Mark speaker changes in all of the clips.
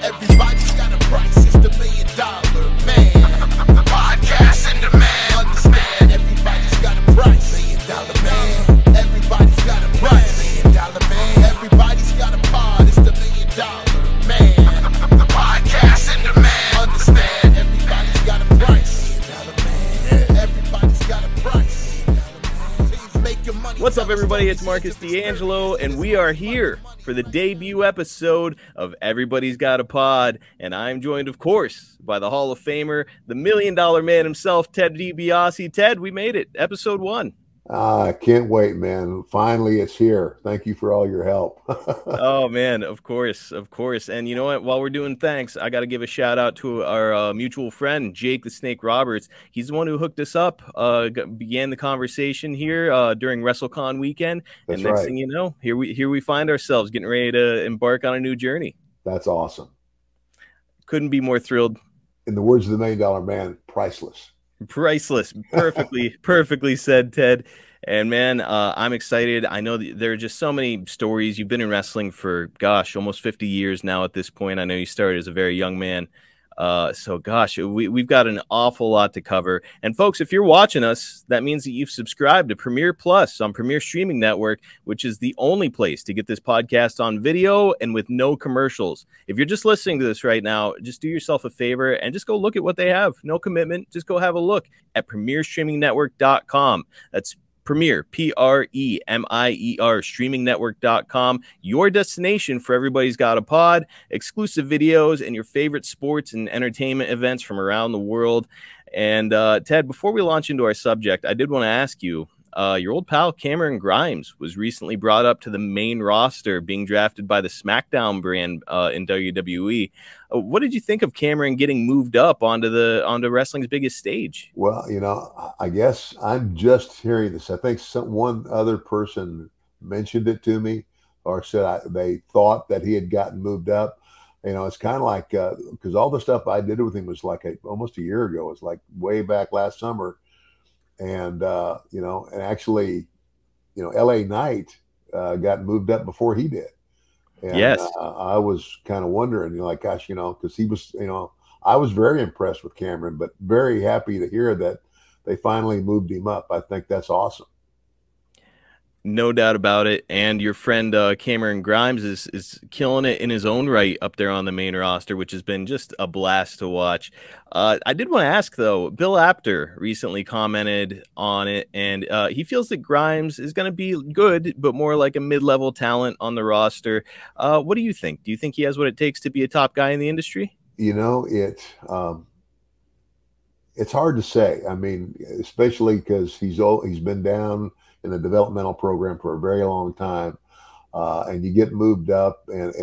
Speaker 1: Everybody's got a price, it's the $1 million man. Podcast in demand. Understand, everybody's got a price. $1 million man. Everybody's got a price. $1 million man. Everybody's got a pod, it's the $1 million man. Podcast in demand. Understand, everybody's got a price. $1 million man. Everybody's got a price. Make your money.
Speaker 2: What's up, everybody? It's Marcus D'Angelo, and we are here for the debut episode of Everybody's Got a Pod, and I'm joined, of course, by the Hall of Famer, the $1 million man himself, Ted DiBiase. Ted, we made it. Episode 1.
Speaker 3: I can't wait, man. Finally, it's here. Thank you for all your help.
Speaker 2: Oh, man, of course, of course. And you know what? While we're doing thanks, I got to give a shout out to our mutual friend, Jake the Snake Roberts. He's the one who hooked us up, began the conversation here during WrestleCon weekend.
Speaker 3: That's
Speaker 2: and next
Speaker 3: right.
Speaker 2: thing you know, here we find ourselves getting ready to embark on a new journey.
Speaker 3: That's awesome.
Speaker 2: Couldn't be more thrilled.
Speaker 3: In the words of the $1 million man, priceless.
Speaker 2: Priceless. Perfectly said, Ted. And man, I'm excited. I know that there are just so many stories. You've been in wrestling for, gosh, almost 50 years now at this point. I know you started as a very young man. So gosh, we've got an awful lot to cover. And folks, if you're watching us, that means that you've subscribed to Premier Plus on Premier Streaming Network, which is the only place to get this podcast on video and with no commercials. If you're just listening to this right now, just do yourself a favor and just go look at what they have. No commitment. Just go have a look at premierstreamingnetwork.com. That's Premier, Premier, streamingnetwork.com, your destination for Everybody's Got a Pod, exclusive videos, and your favorite sports and entertainment events from around the world. And Ted, before we launch into our subject, I did want to ask you, your old pal Cameron Grimes was recently brought up to the main roster, being drafted by the SmackDown brand in WWE. What did you think of Cameron getting moved up onto wrestling's biggest stage?
Speaker 3: Well, you know, I guess I'm just hearing this. I think one other person mentioned it to me or said they thought that he had gotten moved up. You know, it's kind of like because all the stuff I did with him was like almost a year ago. It was like way back last summer. And, you know, and actually, you know, LA Knight got moved up before he did. And,
Speaker 2: yes.
Speaker 3: I was kind of wondering, you know, like, gosh, you know, because he was, you know, I was very impressed with Cameron, but very happy to hear that they finally moved him up. I think that's awesome.
Speaker 2: No doubt about it. And your friend Cameron Grimes is killing it in his own right up there on the main roster, which has been just a blast to watch. I did want to ask, though, Bill Apter recently commented on it, and he feels that Grimes is going to be good, but more like a mid-level talent on the roster. What do you think? Do you think he has what it takes to be a top guy in the industry?
Speaker 3: You know, it's hard to say. I mean, especially because he's been down in the developmental program for a very long time, and you get moved up, and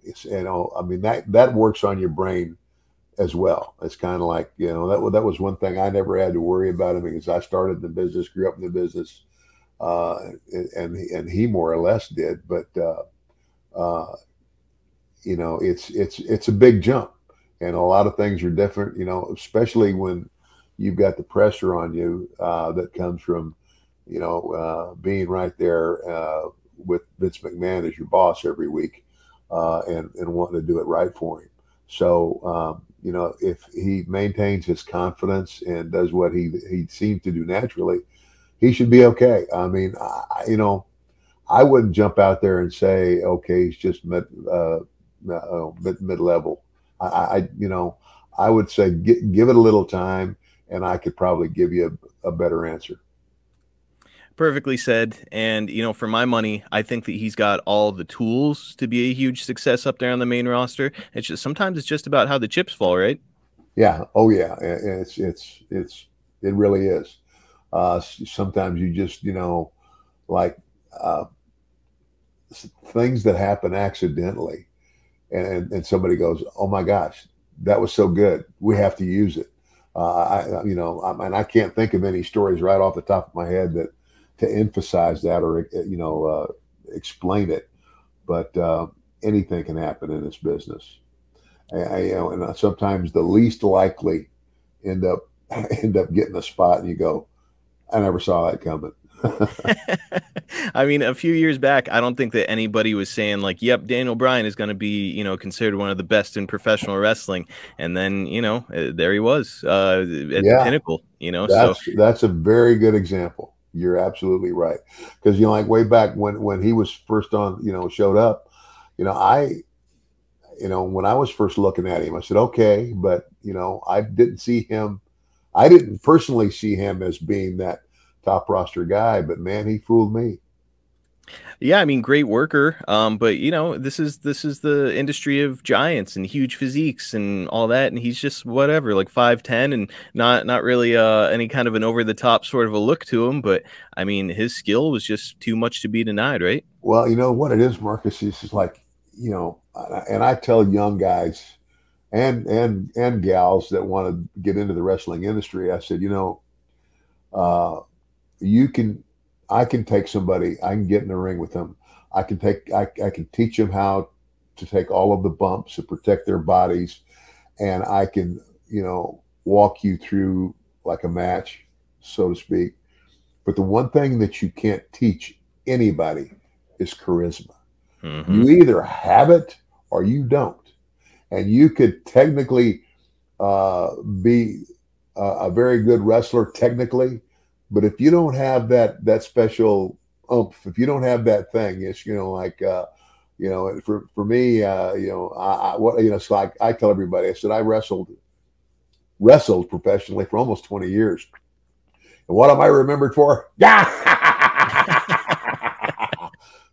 Speaker 3: it's, you know, I mean that works on your brain as well. It's kind of like, you know, that was one thing I never had to worry about him because I started in the business, grew up in the business, and he more or less did. But you know, it's a big jump, and a lot of things are different. You know, especially when you've got the pressure on you that comes from, you know, being right there with Vince McMahon as your boss every week and wanting to do it right for him. So, you know, if he maintains his confidence and does what he seems to do naturally, he should be okay. I mean, you know, I wouldn't jump out there and say, okay, he's just mid-level. You know, I would say give it a little time, and I could probably give you a better answer.
Speaker 2: Perfectly said. And, you know, for my money, I think that he's got all the tools to be a huge success up there on the main roster. It's just sometimes it's just about how the chips fall, right?
Speaker 3: Yeah. Oh, yeah. It really is. Sometimes you just, you know, like things that happen accidentally, and somebody goes, "Oh my gosh, that was so good. We have to use it." You know, and I can't think of any stories right off the top of my head that to emphasize that or, you know, explain it, but anything can happen in this business. You know, and sometimes the least likely end up getting a spot, and you go, I never saw that coming.
Speaker 2: I mean, a few years back, I don't think that anybody was saying like, "Yep, Daniel Bryan is going to be, considered one of the best in professional wrestling." And then, there he was at the
Speaker 3: Yeah,
Speaker 2: pinnacle. So
Speaker 3: that's a very good example. You're absolutely right. Because like way back when he was first on, showed up, I when I was first looking at him, I said, okay, but I didn't see him. I didn't personally see him as being that top roster guy, but man, he fooled me.
Speaker 2: yeah, I mean, great worker. But this is the industry of giants and huge physiques and all that, and he's just whatever, like 5'10" and not really any kind of an over the top sort of a look to him. But I mean, his skill was just too much to be denied, right?
Speaker 3: Well, you know what it is, Marcus. It's just like and I tell young guys and gals that want to get into the wrestling industry, I said, uh, you can, I can take somebody, I can get in the ring with them. I can teach them how to take all of the bumps and protect their bodies. And I can, walk you through like a match, so to speak. But the one thing that you can't teach anybody is charisma.
Speaker 2: Mm-hmm.
Speaker 3: You either have it or you don't. And you could technically be a very good wrestler technically, but if you don't have that special oomph, if you don't have that thing, it's for me, it's like I tell everybody, I said I wrestled professionally for almost 20 years, and what am I remembered for?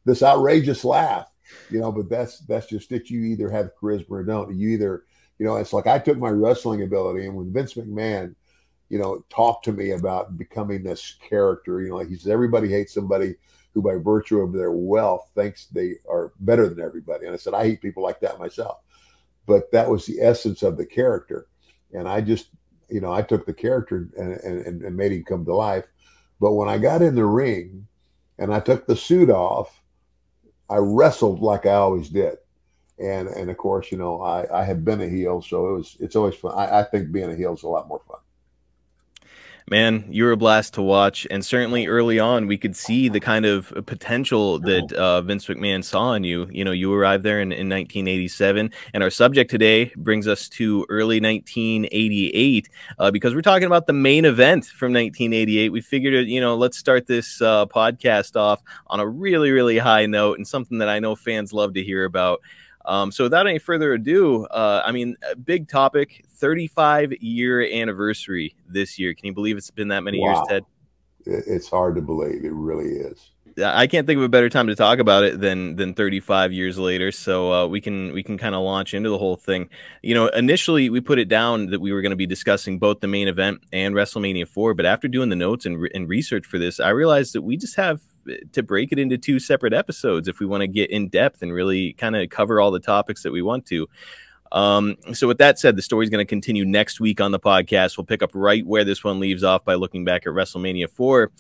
Speaker 3: This outrageous laugh. But that's just it. You either have charisma or don't. You either, it's like I took my wrestling ability, and when Vince McMahon, talked to me about becoming this character, like he says, everybody hates somebody who by virtue of their wealth thinks they are better than everybody. And I said, I hate people like that myself. But that was the essence of the character. And I just, I took the character and made him come to life. But when I got in the ring and I took the suit off, I wrestled like I always did. And of course, I have been a heel, so it's always fun. I think being a heel is a lot more fun.
Speaker 2: Man, you were a blast to watch, and certainly early on, we could see the kind of potential that Vince McMahon saw in you. You arrived there in 1987, and our subject today brings us to early 1988 because we're talking about the main event from 1988. We figured, let's start this podcast off on a really, really high note and something that I know fans love to hear about. So without any further ado, a big topic, 35-year anniversary this year. Can you believe it's been that many years, Ted?
Speaker 3: It's hard to believe. It really is.
Speaker 2: I can't think of a better time to talk about it than 35 years later. So we can kind of launch into the whole thing. Initially we put it down that we were going to be discussing both the main event and WrestleMania 4. But after doing the notes and research for this, I realized that we just have to break it into two separate episodes if we want to get in depth and really kind of cover all the topics that we want to. So with that said, the story is going to continue next week on the podcast. We'll pick up right where this one leaves off by looking back at WrestleMania 4.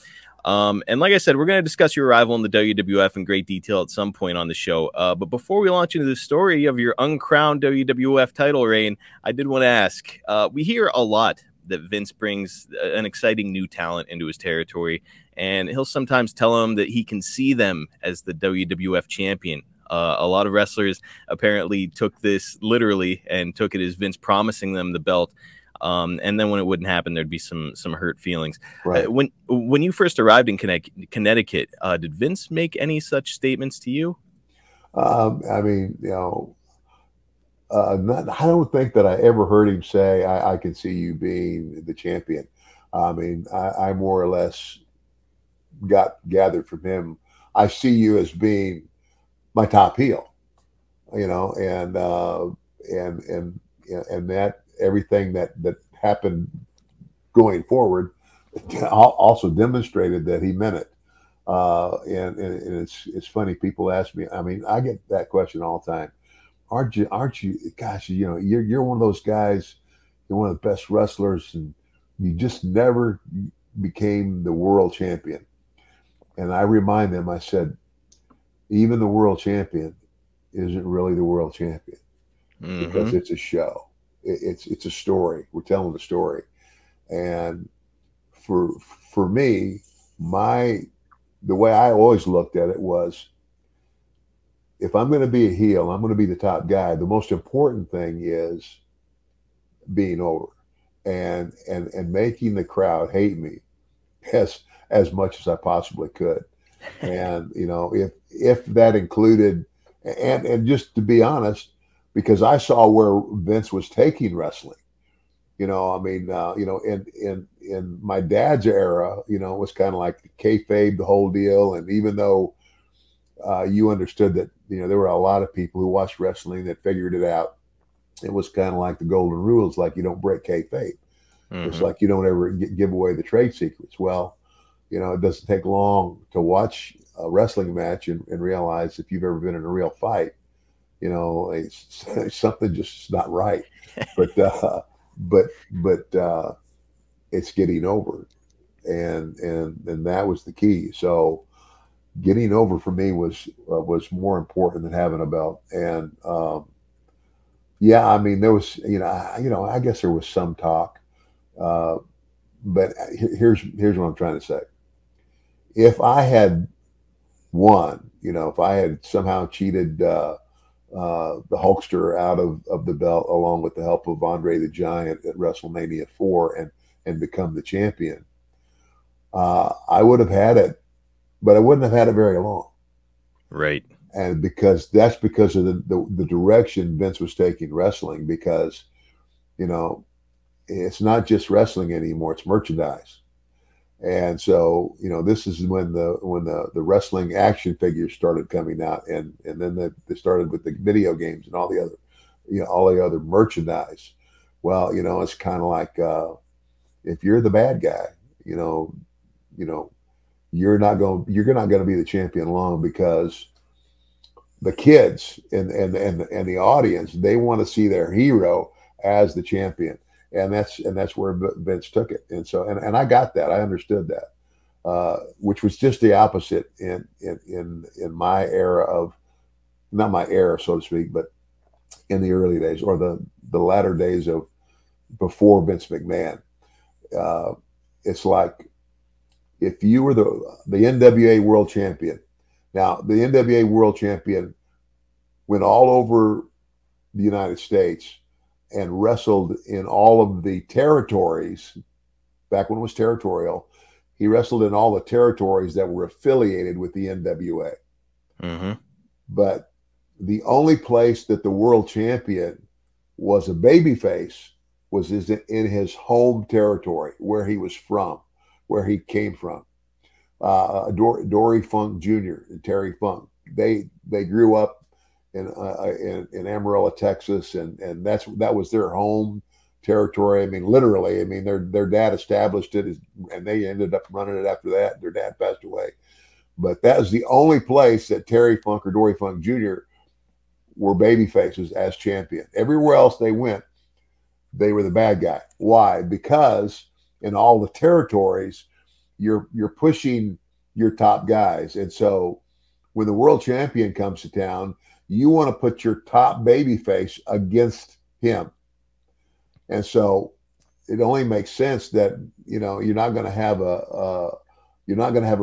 Speaker 2: And like I said, we're going to discuss your arrival in the WWF in great detail at some point on the show. But before we launch into the story of your uncrowned WWF title reign, I did want to ask, we hear a lot that Vince brings an exciting new talent into his territory, and he'll sometimes tell them that he can see them as the WWF champion. A lot of wrestlers apparently took this literally and took it as Vince promising them the belt. And then when it wouldn't happen, there'd be some hurt feelings.
Speaker 3: Right.
Speaker 2: When you first arrived in Connecticut, did Vince make any such statements to you?
Speaker 3: I don't think that I ever heard him say, I can see you being the champion. I more or less gathered from him, I see you as being my top heel, and that everything that happened going forward also demonstrated that he meant it. And it's funny. People ask me, I get that question all the time. Aren't you, gosh, you're one of those guys, you're one of the best wrestlers, and you just never became the world champion. And I remind them, I said, even the world champion isn't really the world champion, because it's a show. It's a story. We're telling the story. And for me, my the way I always looked at it was, if I'm going to be a heel, I'm going to be the top guy. The most important thing is being over and making the crowd hate me as much as I possibly could. And you know, if that included, and just to be honest, because I saw where Vince was taking wrestling. You know, I mean, you know, in my dad's era, you know, it was kind of like kayfabe, the whole deal. And even though you understood that, you know, there were a lot of people who watched wrestling that figured it out, it was kind of like the golden rules, like you don't break kayfabe. It's like you don't ever give away the trade secrets. Well, you know, it doesn't take long to watch a wrestling match and realize, if you've ever been in a real fight, you know, it's something just not right. But it's getting over, and that was the key. So getting over for me was more important than having a belt. And yeah, I mean, there was, I guess there was some talk, but here's what I'm trying to say. If I had won, you know, if I had somehow cheated the Hulkster out of the belt, along with the help of Andre the Giant at WrestleMania 4, and become the champion, I would have had it, but I wouldn't have had it very long.
Speaker 2: Right.
Speaker 3: And because of the direction Vince was taking wrestling, because, you know, it's not just wrestling anymore, it's merchandise. And so, you know, this is when the wrestling action figures started coming out, and then they started with the video games and all the other merchandise. Well, you know, it's kind of like, if you're the bad guy, you know, you're not going to be the champion long, because the kids and the audience, they want to see their hero as the champion. And that's where Vince took it. And so, and I got that. I understood that, which was just the opposite in my era of, not my era, so to speak, but in the early days, or the latter days of before Vince McMahon. It's like, if you were the NWA World Champion. Now, the NWA World Champion went all over the United States and wrestled in all of the territories. Back when it was territorial, he wrestled in all the territories that were affiliated with the NWA.
Speaker 2: Mm-hmm.
Speaker 3: But the only place that the world champion was a babyface was in his home territory, where he was from, where he came from. Dory Funk Jr. and Terry Funk, they grew up in Amarillo, Texas, and that was their home territory. I mean, literally. I mean, their dad established it, and they ended up running it after that. Their dad passed away, but that was the only place that Terry Funk or Dory Funk Jr. were baby faces as champion. Everywhere else they went, they were the bad guy. Why? Because in all the territories, you're pushing your top guys, and so when the world champion comes to town, you want to put your top baby face against him. And so it only makes sense that, you know, you're not going to have a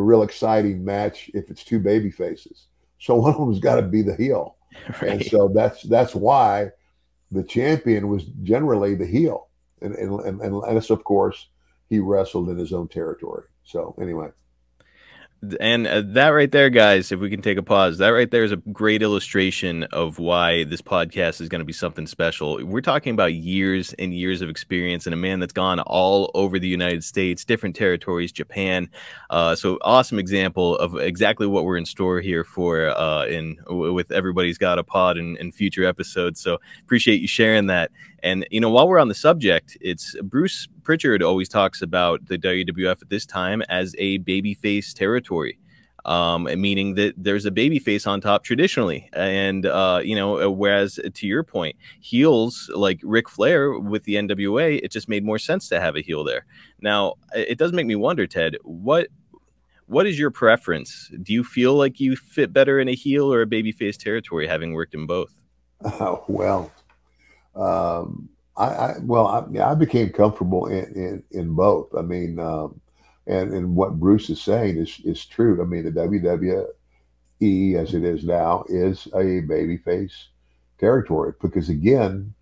Speaker 3: real exciting match if it's two baby faces. So one of them's got to be the heel. Right. And so that's why the champion was generally the heel. And unless, of course, he wrestled in his own territory. So anyway.
Speaker 2: And that right there, guys, if we can take a pause, that right there is a great illustration of why this podcast is going to be something special. We're talking about years and years of experience, and a man that's gone all over the United States, different territories, Japan. So awesome example of exactly what we're in store here for with Everybody's Got a Pod in future episodes. So appreciate you sharing that. And, you know, while we're on the subject, it's Bruce Pritchard always talks about the WWF at this time as a babyface territory, meaning that there's a babyface on top traditionally. And, you know, whereas to your point, heels like Ric Flair with the NWA, it just made more sense to have a heel there. Now, it does make me wonder, Ted, what is your preference? Do you feel like you fit better in a heel or a babyface territory, having worked in both?
Speaker 3: I became comfortable in both. I mean, And what Bruce is saying is true. I mean, the WWE, as it is now, is a babyface territory because, again,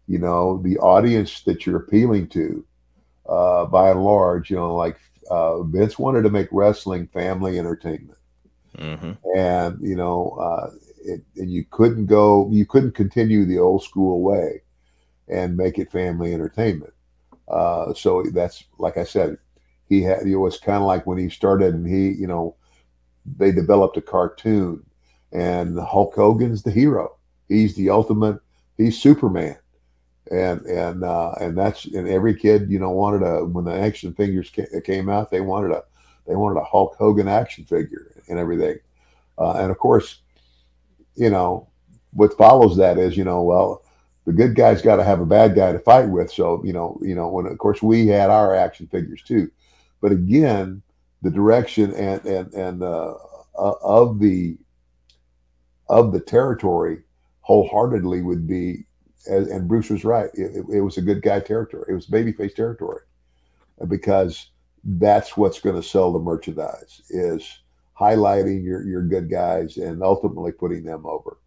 Speaker 3: you know, the audience that you're appealing to, by and large, you know, like Vince wanted to make wrestling family entertainment.
Speaker 2: Mm-hmm.
Speaker 3: And, you know, and you couldn't continue the old school way and make it family entertainment. So that's, like I said, it was kind of like when he started and you know, they developed a cartoon and Hulk Hogan's the hero. He's the ultimate, he's Superman. And every kid, you know, when the action figures came out, they wanted a Hulk Hogan action figure and everything. And of course, you know, what follows that is, you know, well, the good guy's got to have a bad guy to fight with. So, you know, when, of course, we had our action figures too, but again, the direction of the territory wholeheartedly would be, and Bruce was right. It was a good guy territory. It was babyface territory because that's what's going to sell the merchandise, is highlighting your good guys and ultimately putting them over.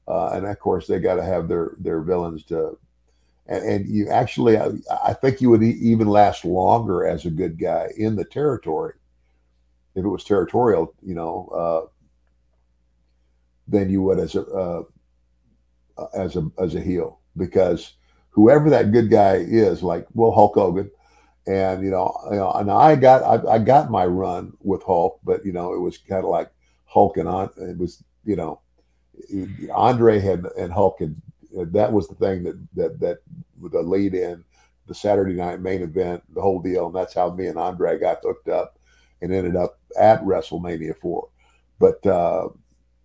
Speaker 3: And of course, they got to have their villains to, and you actually, I think you would even last longer as a good guy in the territory if it was territorial, you know, than you would as a heel, because whoever that good guy is, like, well, Hulk Hogan, and and I got my run with Hulk, but you know, it was kind of like Hulk and it was, you know, Andre and Hulk had, that was the thing that with the lead in the Saturday night main event, the whole deal, and that's how me and Andre got hooked up and ended up at WrestleMania 4. But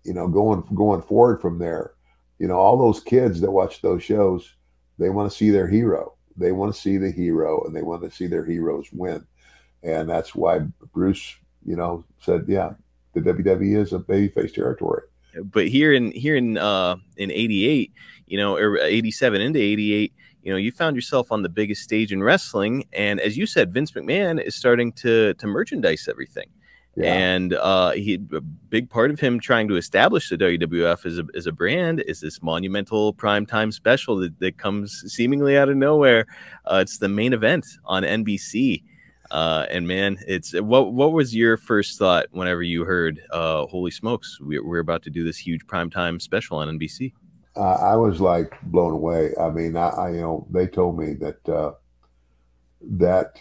Speaker 3: you know, going forward from there, you know, all those kids that watch those shows, they want to see their hero. They want to see the hero, and they want to see their heroes win. And that's why Bruce, you know, said, yeah, the WWE is a babyface territory.
Speaker 2: But here in '88, you know, or '87 into '88, you know, you found yourself on the biggest stage in wrestling, and as you said, Vince McMahon is starting to merchandise everything. Yeah. And a big part of him trying to establish the WWF as a brand is this monumental primetime special that comes seemingly out of nowhere. It's the main event on NBC. And man, it's what was your first thought whenever you heard, holy smokes, we're about to do this huge primetime special on NBC?
Speaker 3: I was like blown away. I mean, I you know, they told me that that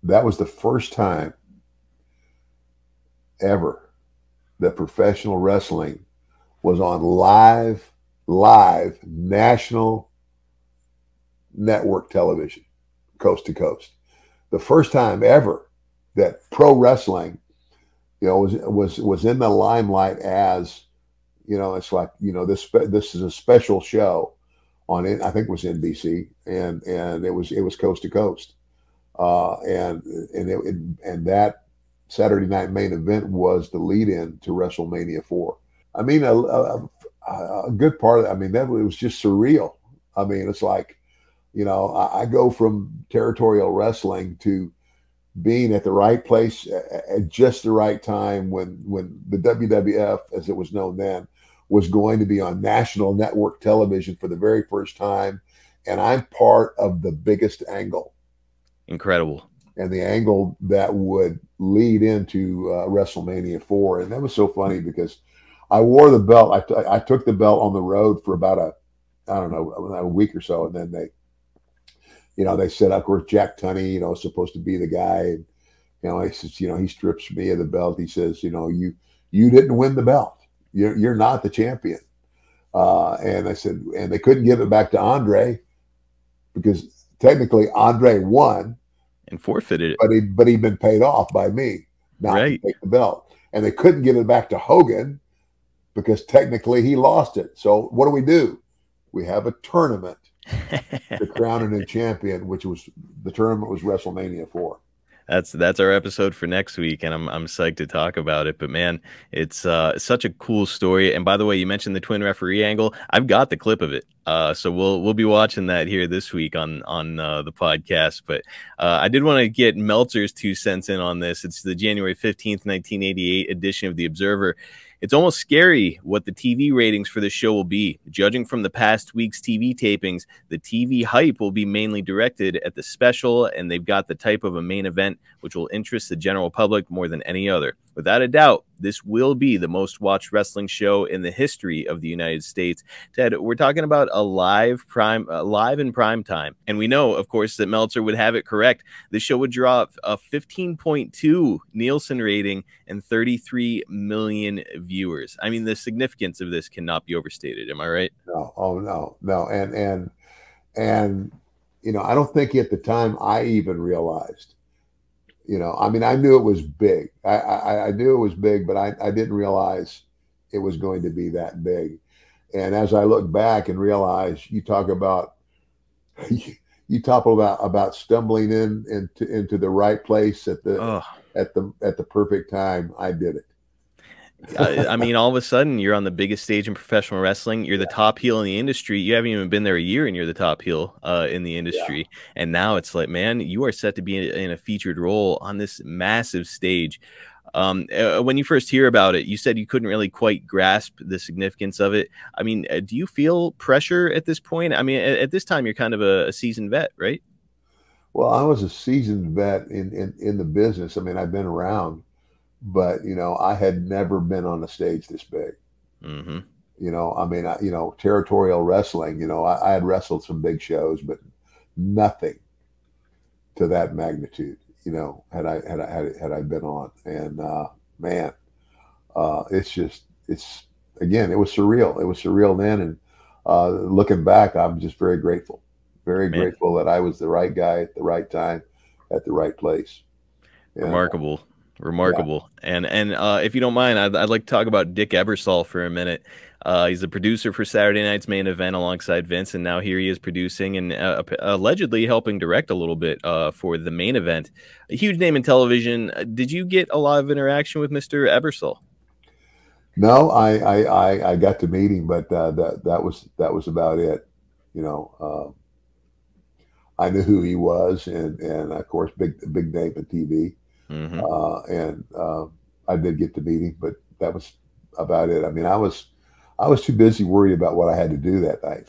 Speaker 3: was the first time ever that professional wrestling was on live national network television, coast to coast. The first time ever that pro wrestling, you know, was in the limelight as, you know, it's like, you know, this is a special show on it. I think it was NBC, and it was coast to coast, and that Saturday night main event was the lead-in to WrestleMania 4. I mean, a good part of it, I mean, it was just surreal. I mean, it's like, you know, I go from territorial wrestling to being at the right place at just the right time when the WWF, as it was known then, was going to be on national network television for the very first time. And I'm part of the biggest angle.
Speaker 2: Incredible.
Speaker 3: And the angle that would lead into WrestleMania 4. And that was so funny because I wore the belt. I took the belt on the road for about a week or so. And then they said, of course, Jack Tunney, you know, is supposed to be the guy. And, you know, he says, you know, he strips me of the belt. He says, you know, you didn't win the belt. You're not the champion. And I said, and they couldn't give it back to Andre because technically Andre won.
Speaker 2: And forfeited it.
Speaker 3: But he'd been paid off by me not to take the belt. And they couldn't give it back to Hogan because technically he lost it. So what do? We have a tournament to crown a new champion, which was the tournament was WrestleMania 4.
Speaker 2: That's our episode for next week, and I'm psyched to talk about it. But man, it's such a cool story. And by the way, you mentioned the twin referee angle. I've got the clip of it. So we'll be watching that here this week on the podcast. But I did want to get Meltzer's 2 cents in on this. It's the January 15th, 1988 edition of The Observer. It's almost scary what the TV ratings for this show will be. Judging from the past week's TV tapings, the TV hype will be mainly directed at the special, and they've got the type of a main event which will interest the general public more than any other. Without a doubt, this will be the most watched wrestling show in the history of the United States. Ted, we're talking about a live in prime time. And we know, of course, that Meltzer would have it correct. The show would draw a 15.2 Nielsen rating and 33 million viewers. I mean, the significance of this cannot be overstated. Am I right?
Speaker 3: No, oh no. And you know, I don't think at the time I even realized. You know, I mean, I knew it was big. I knew it was big, but I didn't realize it was going to be that big. And as I look back and realize, you talk about stumbling into the right place at the perfect time. I did it.
Speaker 2: I mean, all of a sudden, you're on the biggest stage in professional wrestling. You're the top heel in the industry. You haven't even been there a year, and you're the top heel in the industry. Yeah. And now it's like, man, you are set to be in a featured role on this massive stage. When you first hear about it, you said you couldn't really quite grasp the significance of it. I mean, do you feel pressure at this point? I mean, at this time, you're kind of a seasoned vet, right?
Speaker 3: Well, I was a seasoned vet in the business. I mean, I've been around. But, you know, I had never been on a stage this big.
Speaker 2: Mm-hmm.
Speaker 3: You know, I mean, you know, territorial wrestling, you know, I had wrestled some big shows, but nothing to that magnitude, you know, had I been on. And, man, again, it was surreal. It was surreal then. And looking back, I'm just very grateful grateful that I was the right guy at the right time at the right place.
Speaker 2: Remarkable. Remarkable. Yeah. And if you don't mind, I'd like to talk about Dick Ebersol for a minute. He's the producer for Saturday night's main event alongside Vince, and now here he is producing and allegedly helping direct a little bit for the main event. A huge name in television. Did you get a lot of interaction with Mr. Ebersol?
Speaker 3: No, I got to meet him, but that was about it. You know, I knew who he was, and of course, big name in TV.
Speaker 2: Mm-hmm.
Speaker 3: I did get to meet him, but that was about it. I mean, I was too busy worried about what I had to do that night.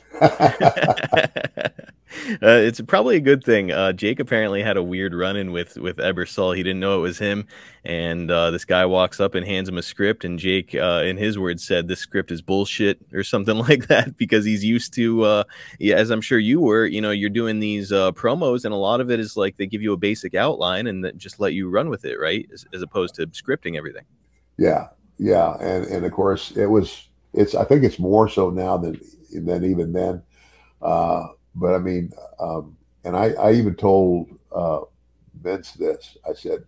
Speaker 2: It's probably a good thing. Jake apparently had a weird run-in with Ebersol. He didn't know it was him, and this guy walks up and hands him a script, and Jake, in his words, said this script is bullshit or something like that, because he's used to, yeah, as I'm sure you were, you know, you're doing these promos, and a lot of it is like they give you a basic outline and then just let you run with it, right? As opposed to scripting everything.
Speaker 3: Yeah, and of course I think it's more so now than even then. But I mean, and I even told Vince this. I said,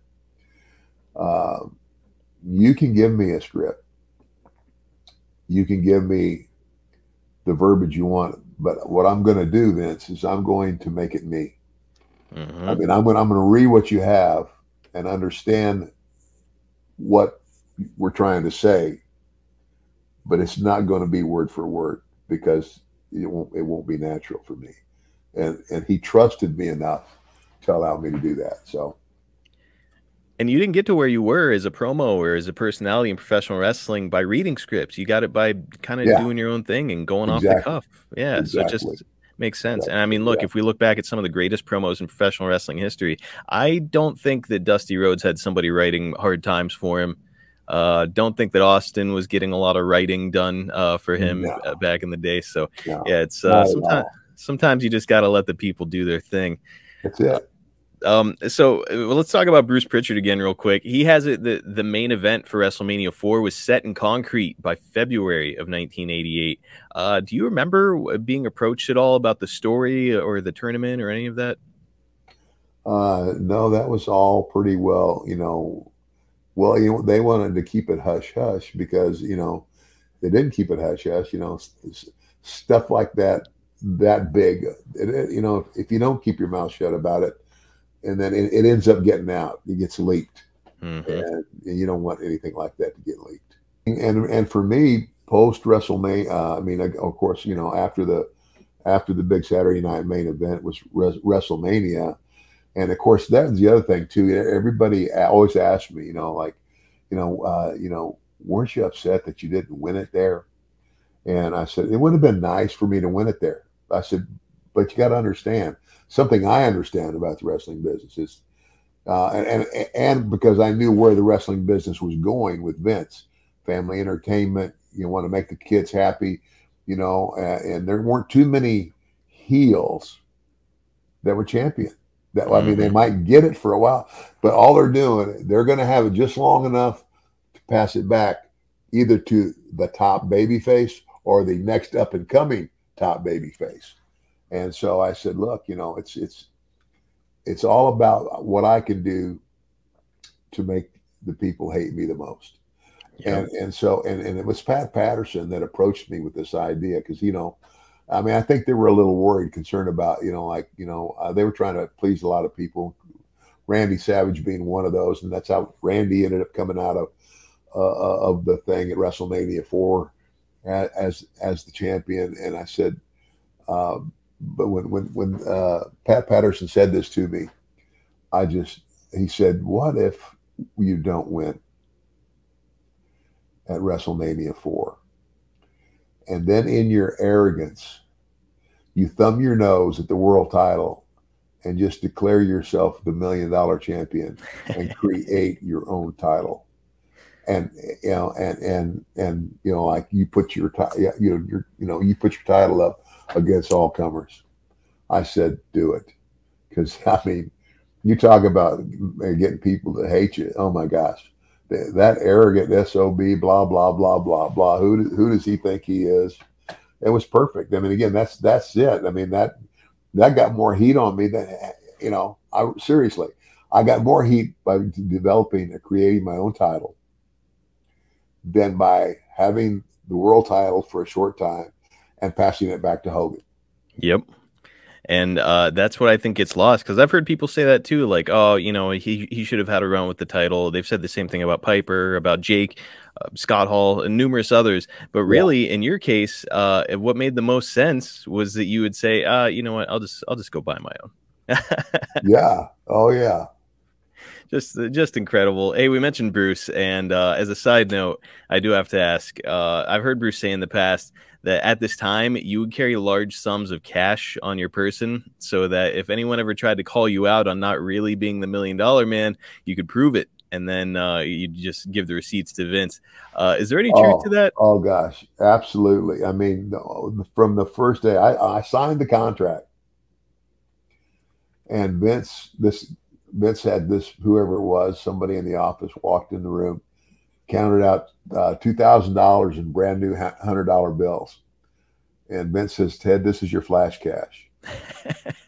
Speaker 3: you can give me a script. You can give me the verbiage you want. But what I'm going to do, Vince, is I'm going to make it me.
Speaker 2: Mm-hmm.
Speaker 3: I mean, I'm going to read what you have and understand what we're trying to say. But it's not going to be word for word, because it won't be natural for me. And he trusted me enough to allow me to do that. So,
Speaker 2: and you didn't get to where you were as a promo or as a personality in professional wrestling by reading scripts. You got it by kind of doing your own thing and going off the cuff. Yeah.
Speaker 3: Exactly.
Speaker 2: So it just makes sense. And I mean, look, if we look back at some of the greatest promos in professional wrestling history, I don't think that Dusty Rhodes had somebody writing hard times for him. Don't think that Austin was getting a lot of writing done for him back in the day. So yeah, it's sometimes you just got to let the people do their thing.
Speaker 3: That's it.
Speaker 2: So let's talk about Bruce Pritchard again real quick. He has it the main event for WrestleMania 4 was set in concrete by February of 1988. Do you remember being approached at all about the story or the tournament or any of that?
Speaker 3: No, that was all pretty well, you know. Well, you know, they wanted to keep it hush hush because, you know, they didn't keep it hush hush. You know, stuff like that big. You know, if you don't keep your mouth shut about it, and then it ends up getting out, it gets leaked, and you don't want anything like that to get leaked. And for me, post WrestleMania, I mean, of course, you know, after the after the big Saturday night main event was WrestleMania. And of course, that's the other thing too. Everybody always asks me, like, weren't you upset that you didn't win it there? And I said, it would have been nice for me to win it there. I said, but you got to understand something I understand about the wrestling business is, and because I knew where the wrestling business was going with Vince, family entertainment, you want to make the kids happy, and there weren't too many heels that were champion. That, I mean, they might get it for a while, but all they're doing, they're going to have it just long enough to pass it back either to the top baby face or the next up and coming top baby face. And so I said, look, it's all about what I can do to make the people hate me the most. Yep. And so it was Pat Patterson that approached me with this idea because, I mean, I think they were a little worried, concerned about, they were trying to please a lot of people, Randy Savage being one of those. And that's how Randy ended up coming out of the thing at WrestleMania 4 as the champion. And I said, but when Pat Patterson said this to me, he said, what if you don't win at WrestleMania 4? And then in your arrogance, you thumb your nose at the world title and just declare yourself the $1 million champion and create your own title. And like you put your you put your title up against all comers. I said, do it. Because I mean, you talk about getting people to hate you. Oh my gosh. That arrogant SOB, blah, blah, blah, blah, blah. Who does he think he is? It was perfect. I mean, again, that's it. I mean, that got more heat on me than, seriously, I got more heat by developing and creating my own title than by having the world title for a short time and passing it back to Hogan.
Speaker 2: Yep. And that's what I think gets lost, because I've heard people say that too, like, oh, he should have had a run with the title. They've said the same thing about Piper, about Jake, Scott Hall, and numerous others. But really, in your case, what made the most sense was that you would say, you know what, I'll just go buy my own.
Speaker 3: Yeah. Oh yeah.
Speaker 2: Just incredible. Hey, we mentioned Bruce, and as a side note, I do have to ask. I've heard Bruce say in the past that at this time you would carry large sums of cash on your person, so that if anyone ever tried to call you out on not really being the $1 million man, you could prove it, and then you just give the receipts to Vince. Is there any truth to that?
Speaker 3: Oh gosh, absolutely. I mean, from the first day I signed the contract, and Vince had this, whoever it was, somebody in the office walked in the room, counted out $2,000 in brand new $100 bills. And Vince says, Ted, this is your flash cash.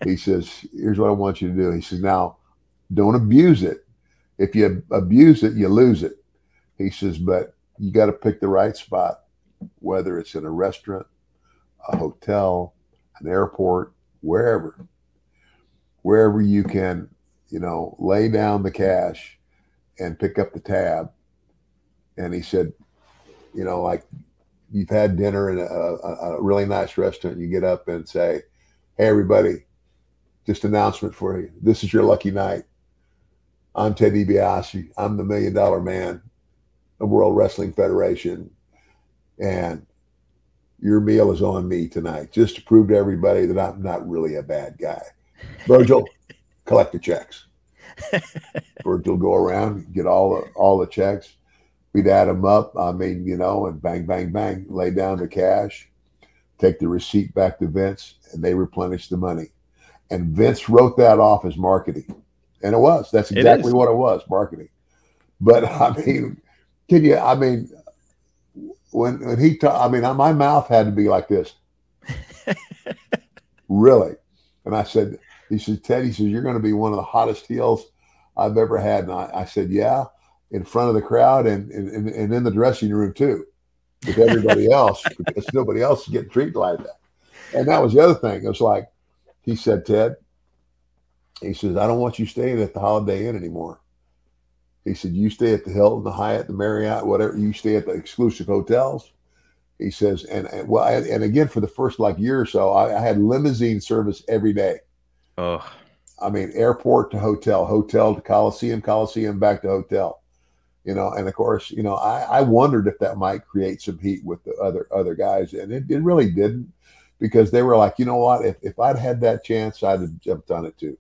Speaker 3: He says, here's what I want you to do. He says, now, don't abuse it. If you abuse it, you lose it. He says, but you got to pick the right spot, whether it's in a restaurant, a hotel, an airport, wherever you can, lay down the cash and pick up the tab. And he said, like you've had dinner in a really nice restaurant, you get up and say, hey, everybody, just announcement for you. This is your lucky night. I'm Ted DiBiase. I'm the $1 million man of World Wrestling Federation. And your meal is on me tonight, just to prove to everybody that I'm not really a bad guy. Virgil, collect the checks. Virgil go around, get all the checks. We'd add them up. I mean, and bang, bang, bang, lay down the cash, take the receipt back to Vince, and they replenish the money. And Vince wrote that off as marketing. And it was. That's exactly what it was, marketing. But I mean, when he talked, I mean, my mouth had to be like this. Really. And I said, he said, Ted, he says, you're going to be one of the hottest heels I've ever had. And I said, yeah, in front of the crowd and in the dressing room too, with everybody else, because nobody else is getting treated like that. And that was the other thing. It was like, he said, Ted, he says, I don't want you staying at the Holiday Inn anymore. He said, you stay at the Hilton, the Hyatt, the Marriott, whatever. You stay at the exclusive hotels. He says, and again, for the first like year or so, I had limousine service every day.
Speaker 2: Oh,
Speaker 3: I mean, airport to hotel, hotel to Coliseum, Coliseum back to hotel. You know, and of course, you know, I wondered if that might create some heat with the other guys, and it really didn't, because they were like, you know what, if I'd had that chance, I'd have jumped on it too.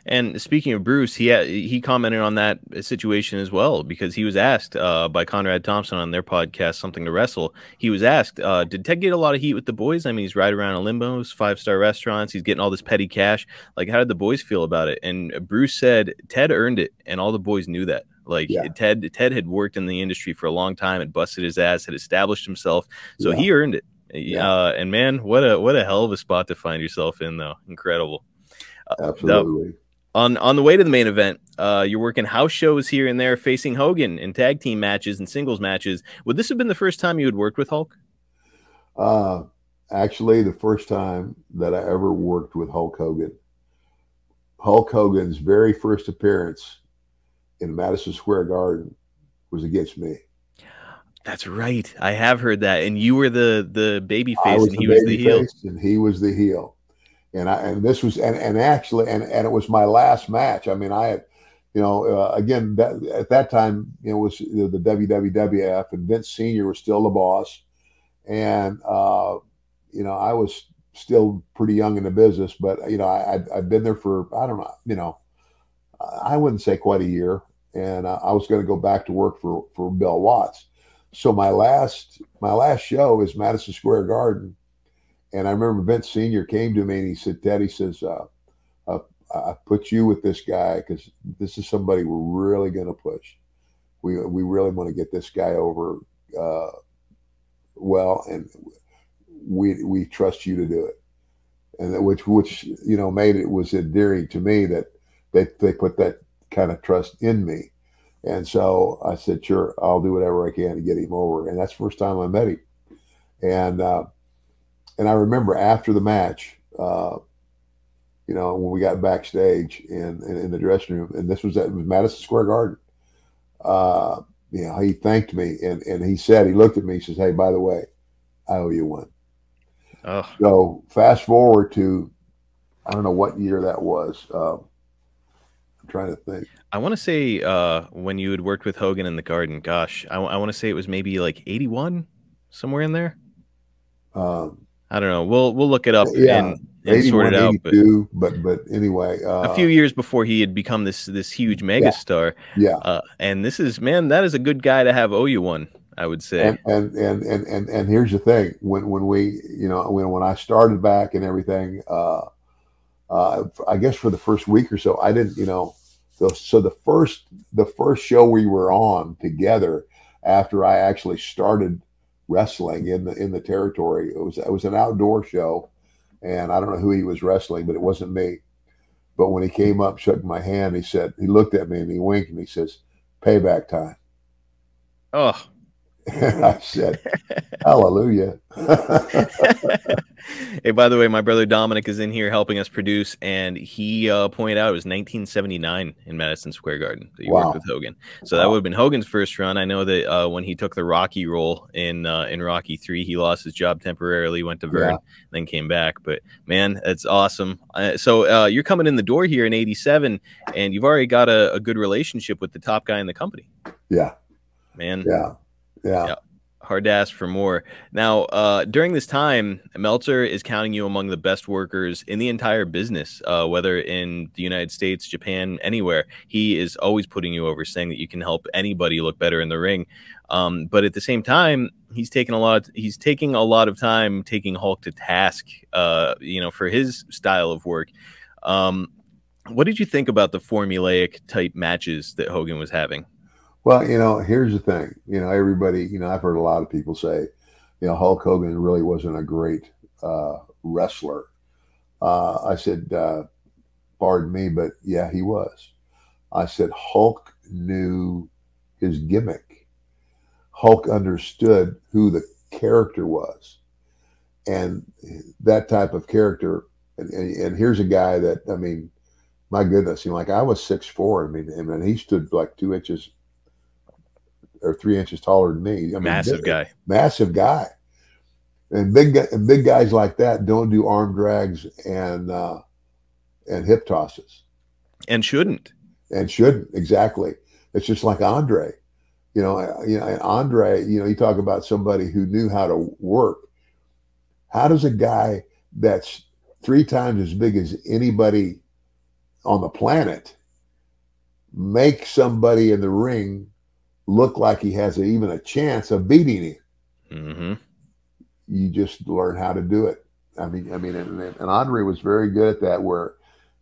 Speaker 2: and speaking of Bruce, he commented on that situation as well, because he was asked by Conrad Thompson on their podcast, Something to Wrestle. He was asked, did Ted get a lot of heat with the boys? I mean, he's riding around in limbos, 5-star restaurants, he's getting all this petty cash. Like, how did the boys feel about it? And Bruce said Ted earned it, and all the boys knew that. Like,
Speaker 3: Yeah.
Speaker 2: Ted had worked in the industry for a long time, had busted his ass, had established himself, so
Speaker 3: Yeah.
Speaker 2: he earned it.
Speaker 3: Yeah.
Speaker 2: And man, what a hell of a spot to find yourself in, though. Incredible.
Speaker 3: Absolutely.
Speaker 2: On the way to the main event, you're working house shows here and there, facing Hogan in tag team matches and singles matches. Would this have been the first time you had worked with Hulk?
Speaker 3: Actually, the first time that I ever worked with Hulk Hogan. Hulk Hogan's very first appearance in Madison Square Garden was against me.
Speaker 2: That's right. I have heard that. And you were the baby
Speaker 3: I
Speaker 2: face
Speaker 3: was
Speaker 2: and
Speaker 3: the
Speaker 2: he was the
Speaker 3: baby
Speaker 2: heel.
Speaker 3: face and he was the heel. And this was actually it was my last match. I mean, I had, you know, again, that at that time it was the WWF, and Vince Sr. was still the boss, and you know, I was still pretty young in the business, but you know, I'd been there for, I don't know, you know, I wouldn't say quite a year, and I was going to go back to work for Bill Watts. So my last show is Madison Square Garden. And I remember Vince Sr. came to me and he said, Ted, he says, I put you with this guy because this is somebody we're really going to push. We really want to get this guy over well, and we trust you to do it. And which you know, made it was endearing to me that they put that kind of trust in me. And so I said, sure, I'll do whatever I can to get him over. And that's the first time I met him. And I remember after the match, you know, when we got backstage in the dressing room, and this was at Madison Square Garden, you know, he thanked me, and he said, he looked at me, he says, hey, by the way, I owe you one.
Speaker 2: Oh.
Speaker 3: So fast forward to, I don't know what year that was. I'm trying to think.
Speaker 2: I want to say when you had worked with Hogan in the Garden, gosh, I want to say it was maybe like 81, somewhere in there. I don't know. We'll look it up and sort it out.
Speaker 3: 82, but anyway,
Speaker 2: a few years before he had become this huge megastar.
Speaker 3: Yeah.
Speaker 2: And this is, man, that is a good guy to have owe you one, I would say.
Speaker 3: And here's the thing: when we, you know, when I started back and everything, I guess for the first week or so, I didn't, you know, so the first show we were on together after I actually started wrestling in the territory, it was an outdoor show, and I don't know who he was wrestling, but it wasn't me. But when he came up, shook my hand, he said, he looked at me and he winked and he says, payback time.
Speaker 2: Oh.
Speaker 3: And I said, hallelujah.
Speaker 2: Hey, by the way, my brother Dominic is in here helping us produce, and he pointed out it was 1979 in Madison Square Garden that you worked with Hogan. So that would have been Hogan's first run. I know that when he took the Rocky role in Rocky 3, he lost his job temporarily, went to Vern, then came back. But man, that's awesome. So you're coming in the door here in '87, and you've already got a good relationship with the top guy in the company.
Speaker 3: Yeah,
Speaker 2: man.
Speaker 3: Yeah.
Speaker 2: Hard to ask for more. Now, during this time, Meltzer is counting you among the best workers in the entire business, whether in the United States, Japan, anywhere. He is always putting you over, saying that you can help anybody look better in the ring. But at the same time, he's taking a lot of time taking Hulk to task, you know, for his style of work. What did you think about the formulaic type matches that Hogan was having?
Speaker 3: Well, you know, here's the thing. You know, everybody, you know, I've heard a lot of people say, you know, Hulk Hogan really wasn't a great wrestler. I said, pardon me, but yeah, he was. I said, Hulk knew his gimmick. Hulk understood who the character was. And that type of character, and here's a guy that, I mean, my goodness, you know, like I was 6'4". I mean, and he stood like 2 inches or 3 inches taller than me. I mean,
Speaker 2: massive guy.
Speaker 3: Massive guy. And big guys like that don't do arm drags and hip tosses,
Speaker 2: and shouldn't.
Speaker 3: and shouldn't. Exactly. It's just like Andre. And Andre. You talk about somebody who knew how to work. How does a guy that's 3 times as big as anybody on the planet make somebody in the ring look like he has even a chance of beating him?
Speaker 2: Mm-hmm.
Speaker 3: You just learn how to do it. And Andre was very good at that, where,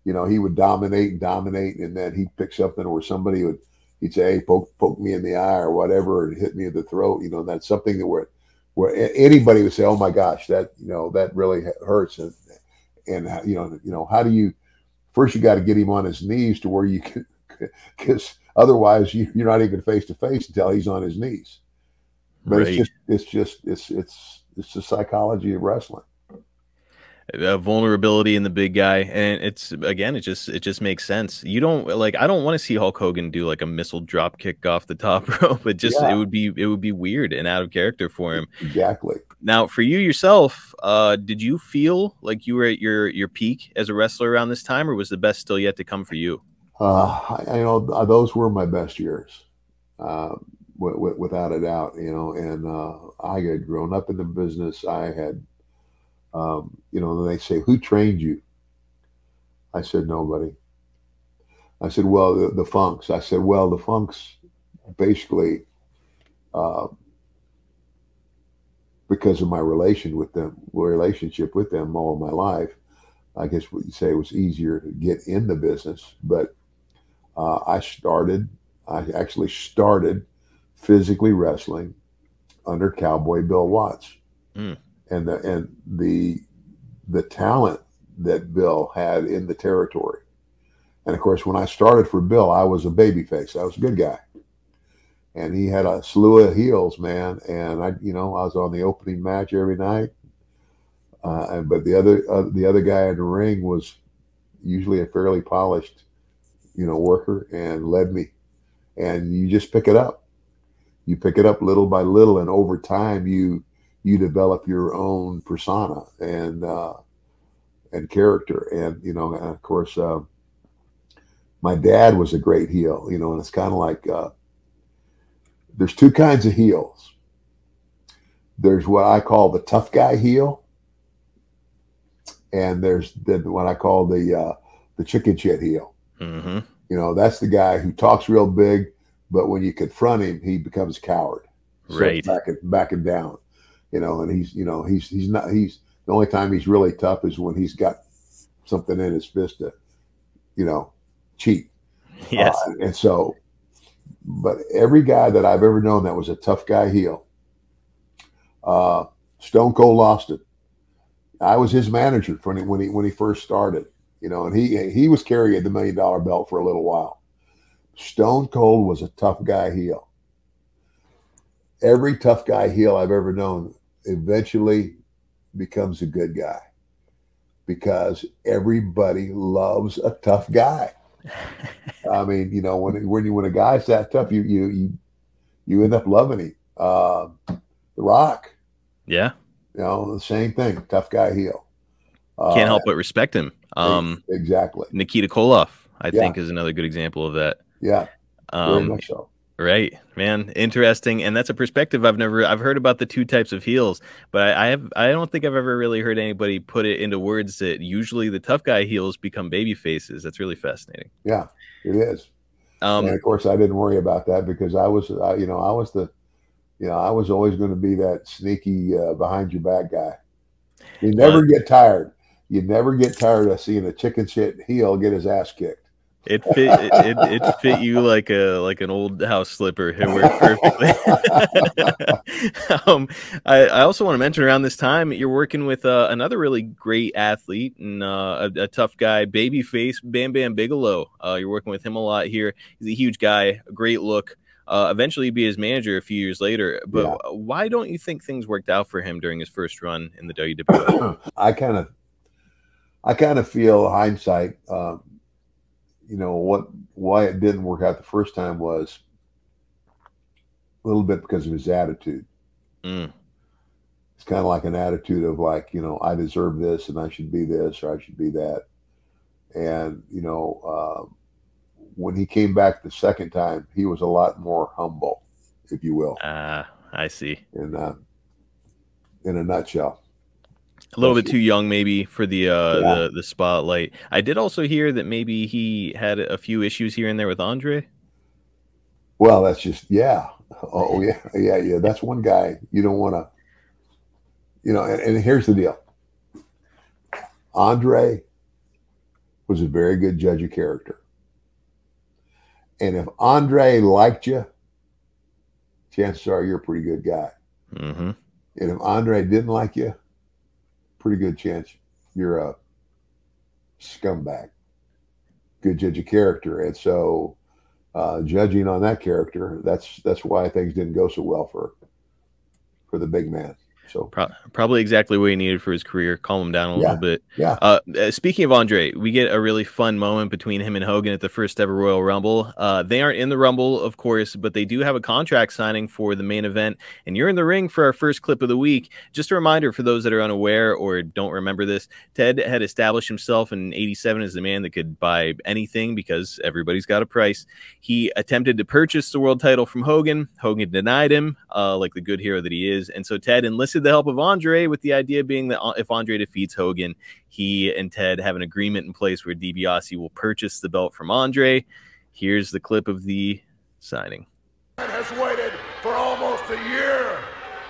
Speaker 3: he would dominate, and then he'd pick something where he'd say, "Hey, poke me in the eye," or whatever, and hit me in the throat. That's something that where anybody would say, "Oh my gosh, that really hurts." And how do you, first you got to get him on his knees to where you can, because otherwise you're not even face to face until he's on his knees. But
Speaker 2: Right.
Speaker 3: it's the psychology of wrestling.
Speaker 2: Vulnerability in the big guy, and it just makes sense. You don't I don't want to see Hulk Hogan do like a missile drop kick off the top rope. It
Speaker 3: Yeah,
Speaker 2: would be weird and out of character for him.
Speaker 3: exactly.
Speaker 2: Now, for you yourself, did you feel like you were at your peak as a wrestler around this time, or was the best still yet to come for you?
Speaker 3: Those were my best years, without a doubt. And I had grown up in the business. I had, they say, "Who trained you?" I said, "Nobody." I said, "Well, the Funks." I said, "Well, the Funks basically, uh, because of my relationship with them all of my life, I guess what you say, it was easier to get in the business." But I actually started physically wrestling under Cowboy Bill Watts,
Speaker 2: Mm.
Speaker 3: and the talent that Bill had in the territory. And of course, when I started for Bill, I was a babyface. I was a good guy, and he had a slew of heels, man. And I was on the opening match every night. But the other guy in the ring was usually a fairly polished, worker, and led me. And you just pick it up. You pick it up little by little, and over time, you develop your own persona and character. And and of course, my dad was a great heel. And it's kind of like, there's 2 kinds of heels. There's what I call the tough guy heel, and there's what I call the chicken shit heel.
Speaker 2: Mm-hmm.
Speaker 3: That's the guy who talks real big, but when you confront him, he becomes a coward. So
Speaker 2: Right.
Speaker 3: backing down. And he's the only time he's really tough is when he's got something in his fist to, cheat.
Speaker 2: Yes.
Speaker 3: And so, but every guy that I've ever known that was a tough guy heel, Stone Cold Austin. I was his manager when he first started, and he was carrying the $1 million belt for a little while. Stone Cold was a tough guy heel. Every tough guy heel I've ever known eventually becomes a good guy, because everybody loves a tough guy. I mean, when a guy's that tough, you end up loving him. The Rock,
Speaker 2: Yeah.
Speaker 3: the same thing, tough guy heel.
Speaker 2: Can't help but respect him.
Speaker 3: Exactly.
Speaker 2: Nikita Koloff, I
Speaker 3: Yeah.
Speaker 2: think, is another good example of that.
Speaker 3: Yeah, very much so.
Speaker 2: Right, man. Interesting. And that's a perspective I've heard about the 2 types of heels, but I don't think I've ever really heard anybody put it into words that usually the tough guy heels become baby faces. That's really fascinating.
Speaker 3: Yeah, it is. And of course, I didn't worry about that, because I was always going to be that sneaky, behind your back guy. You never get tired. You never get tired of seeing a chicken shit heel get his ass kicked.
Speaker 2: It fit you like an old house slipper. It worked perfectly. I also want to mention, around this time you're working with another really great athlete and a tough guy, babyface Bam Bam Bigelow. You're working with him a lot here. He's a huge guy, a great look. Eventually be his manager a few years later. But
Speaker 3: Yeah.
Speaker 2: Why don't you think things worked out for him during his first run in the WWF?
Speaker 3: I kind of feel hindsight. Why it didn't work out the first time was a little bit because of his attitude.
Speaker 2: Mm.
Speaker 3: it's kind of like an attitude of like, you know, I deserve this and I should be this or I should be that. And, you know, when he came back the second time, he was a lot more humble, if you will.
Speaker 2: I see.
Speaker 3: In a nutshell.
Speaker 2: A little bit too young, maybe, for the spotlight. I did also hear that maybe he had a few issues here and there with Andre.
Speaker 3: Well, that's just Oh yeah. That's one guy you don't want to. You know, and here's the deal. Andre was a very good judge of character, and if Andre liked you, chances are you're a pretty good guy.
Speaker 2: Mm-hmm.
Speaker 3: And if Andre didn't like you, pretty good chance you're a scumbag. Good judge of character. And so judging on that character, that's why things didn't go so well for the big man. So
Speaker 2: probably exactly what he needed for his career. Calm him down a little bit.
Speaker 3: Yeah.
Speaker 2: Speaking of Andre, we get a really fun moment between him and Hogan at the first ever Royal Rumble. They aren't in the Rumble, of course, but they do have a contract signing for the main event. And you're in the ring for our first clip of the week. Just a reminder for those that are unaware or don't remember this, Ted had established himself in '87 as the man that could buy anything because everybody's got a price. He attempted to purchase the world title from Hogan. Hogan denied him, like the good hero that he is. And so Ted enlisted the help of Andre, with the idea being that if Andre defeats Hogan, he and Ted have an agreement in place where DiBiase will purchase the belt from Andre. Here's the clip of the signing.
Speaker 1: Has waited for almost a year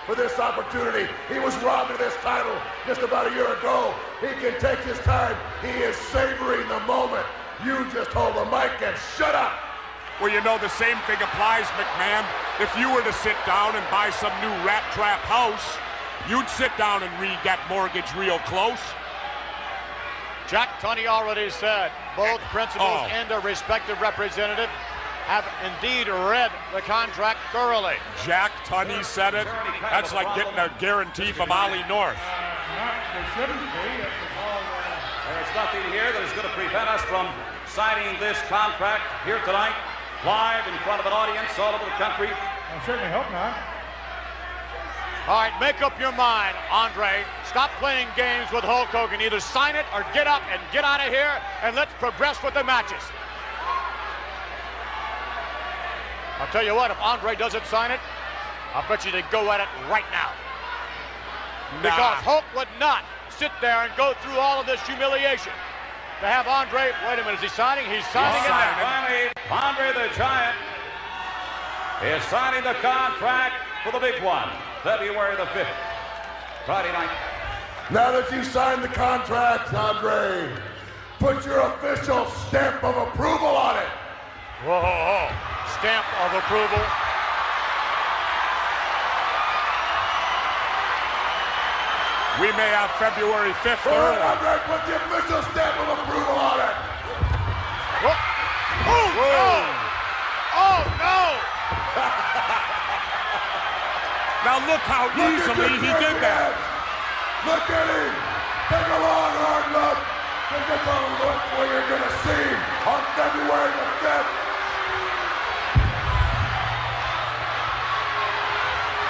Speaker 1: for this opportunity. He was robbed of this title just about a year ago. He can take his time. He is savoring the moment. You just hold the mic and shut up.
Speaker 4: Well, you know, the same thing applies, McMahon. If you were to sit down and buy some new rat trap house, you'd sit down and read that mortgage real close.
Speaker 5: Jack Tunney already said both principals and their respective representative have indeed read the contract thoroughly.
Speaker 4: Jack Tunney said it. That's like getting a guarantee from Ollie North.
Speaker 6: There shouldn't be. There's nothing here that is going to prevent us from signing this contract here tonight, live in front of an audience all over the country.
Speaker 7: I certainly hope not.
Speaker 5: All right, make up your mind, Andre. Stop playing games with Hulk Hogan. Either sign it or get up and get out of here, and let's progress with the matches. I'll tell you what, if Andre doesn't sign it, I'll bet you they go at it right now. Because Hulk would not sit there and go through all of this humiliation. To have Andre, wait a minute, is he signing? He's signing it now.
Speaker 6: Finally, Andre the Giant is signing the contract for the big one, February the 5th, Friday night.
Speaker 1: Now that you signed the contract, Andre, put your official stamp of approval on it.
Speaker 5: Whoa, stamp of approval.
Speaker 4: We may have February 5th.
Speaker 1: All right, Andre, put the official stamp of approval on it.
Speaker 5: Whoa. Oh, no! Oh, no!
Speaker 4: Now look how easily he did that.
Speaker 1: Look at him. Take a long, hard look. Take a look where you're going to see him on February the 5th.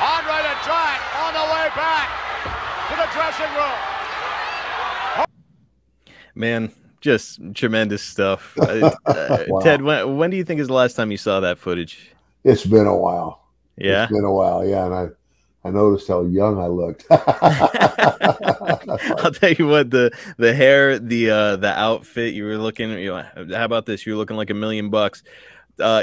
Speaker 5: Andre the Giant on the way back to the dressing room.
Speaker 2: Man, just tremendous stuff.
Speaker 3: Wow.
Speaker 2: Ted, when do you think is the last time you saw that footage?
Speaker 3: It's been a while.
Speaker 2: Yeah,
Speaker 3: it's been a while. Yeah, and I noticed how young I looked.
Speaker 2: I'll tell you what, the hair, the outfit, you were looking. You know, how about this? You were looking like $1 million.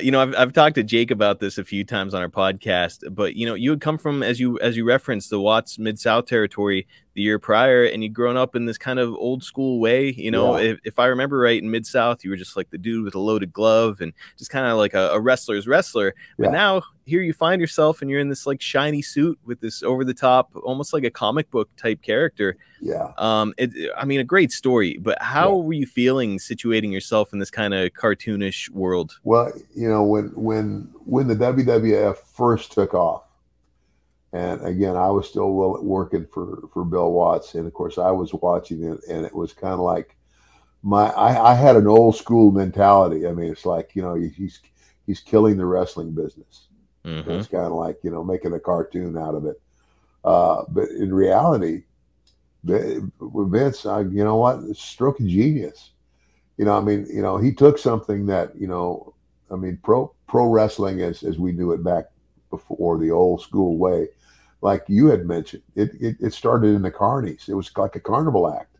Speaker 2: You know, I've talked to Jake about this a few times on our podcast, but you know, you had come from, as you referenced, the Watts Mid-South territory the year prior, and you'd grown up in this kind of old school way. You know, if I remember right, in Mid-South, you were just like the dude with a loaded glove and just kind of like a wrestler's wrestler. But now here you find yourself and you're in this like shiny suit with this over the top, almost like a comic book type character.
Speaker 3: Yeah.
Speaker 2: I mean, a great story, but how were you feeling situating yourself in this kind of cartoonish world?
Speaker 3: Well, you know, when the WWF first took off, and again, I was still working for Bill Watts, and of course I was watching it, and it was kind of like I had an old school mentality. I mean, it's like, you know, he's killing the wrestling business.
Speaker 2: Mm-hmm.
Speaker 3: It's kind of like, you know, making a cartoon out of it. But in reality, with Vince, you know what? It's a stroke of genius. I mean, he took something that, I mean, pro wrestling as we knew it back before, the old school way, like you had mentioned, it started in the carnies. It was like a carnival act,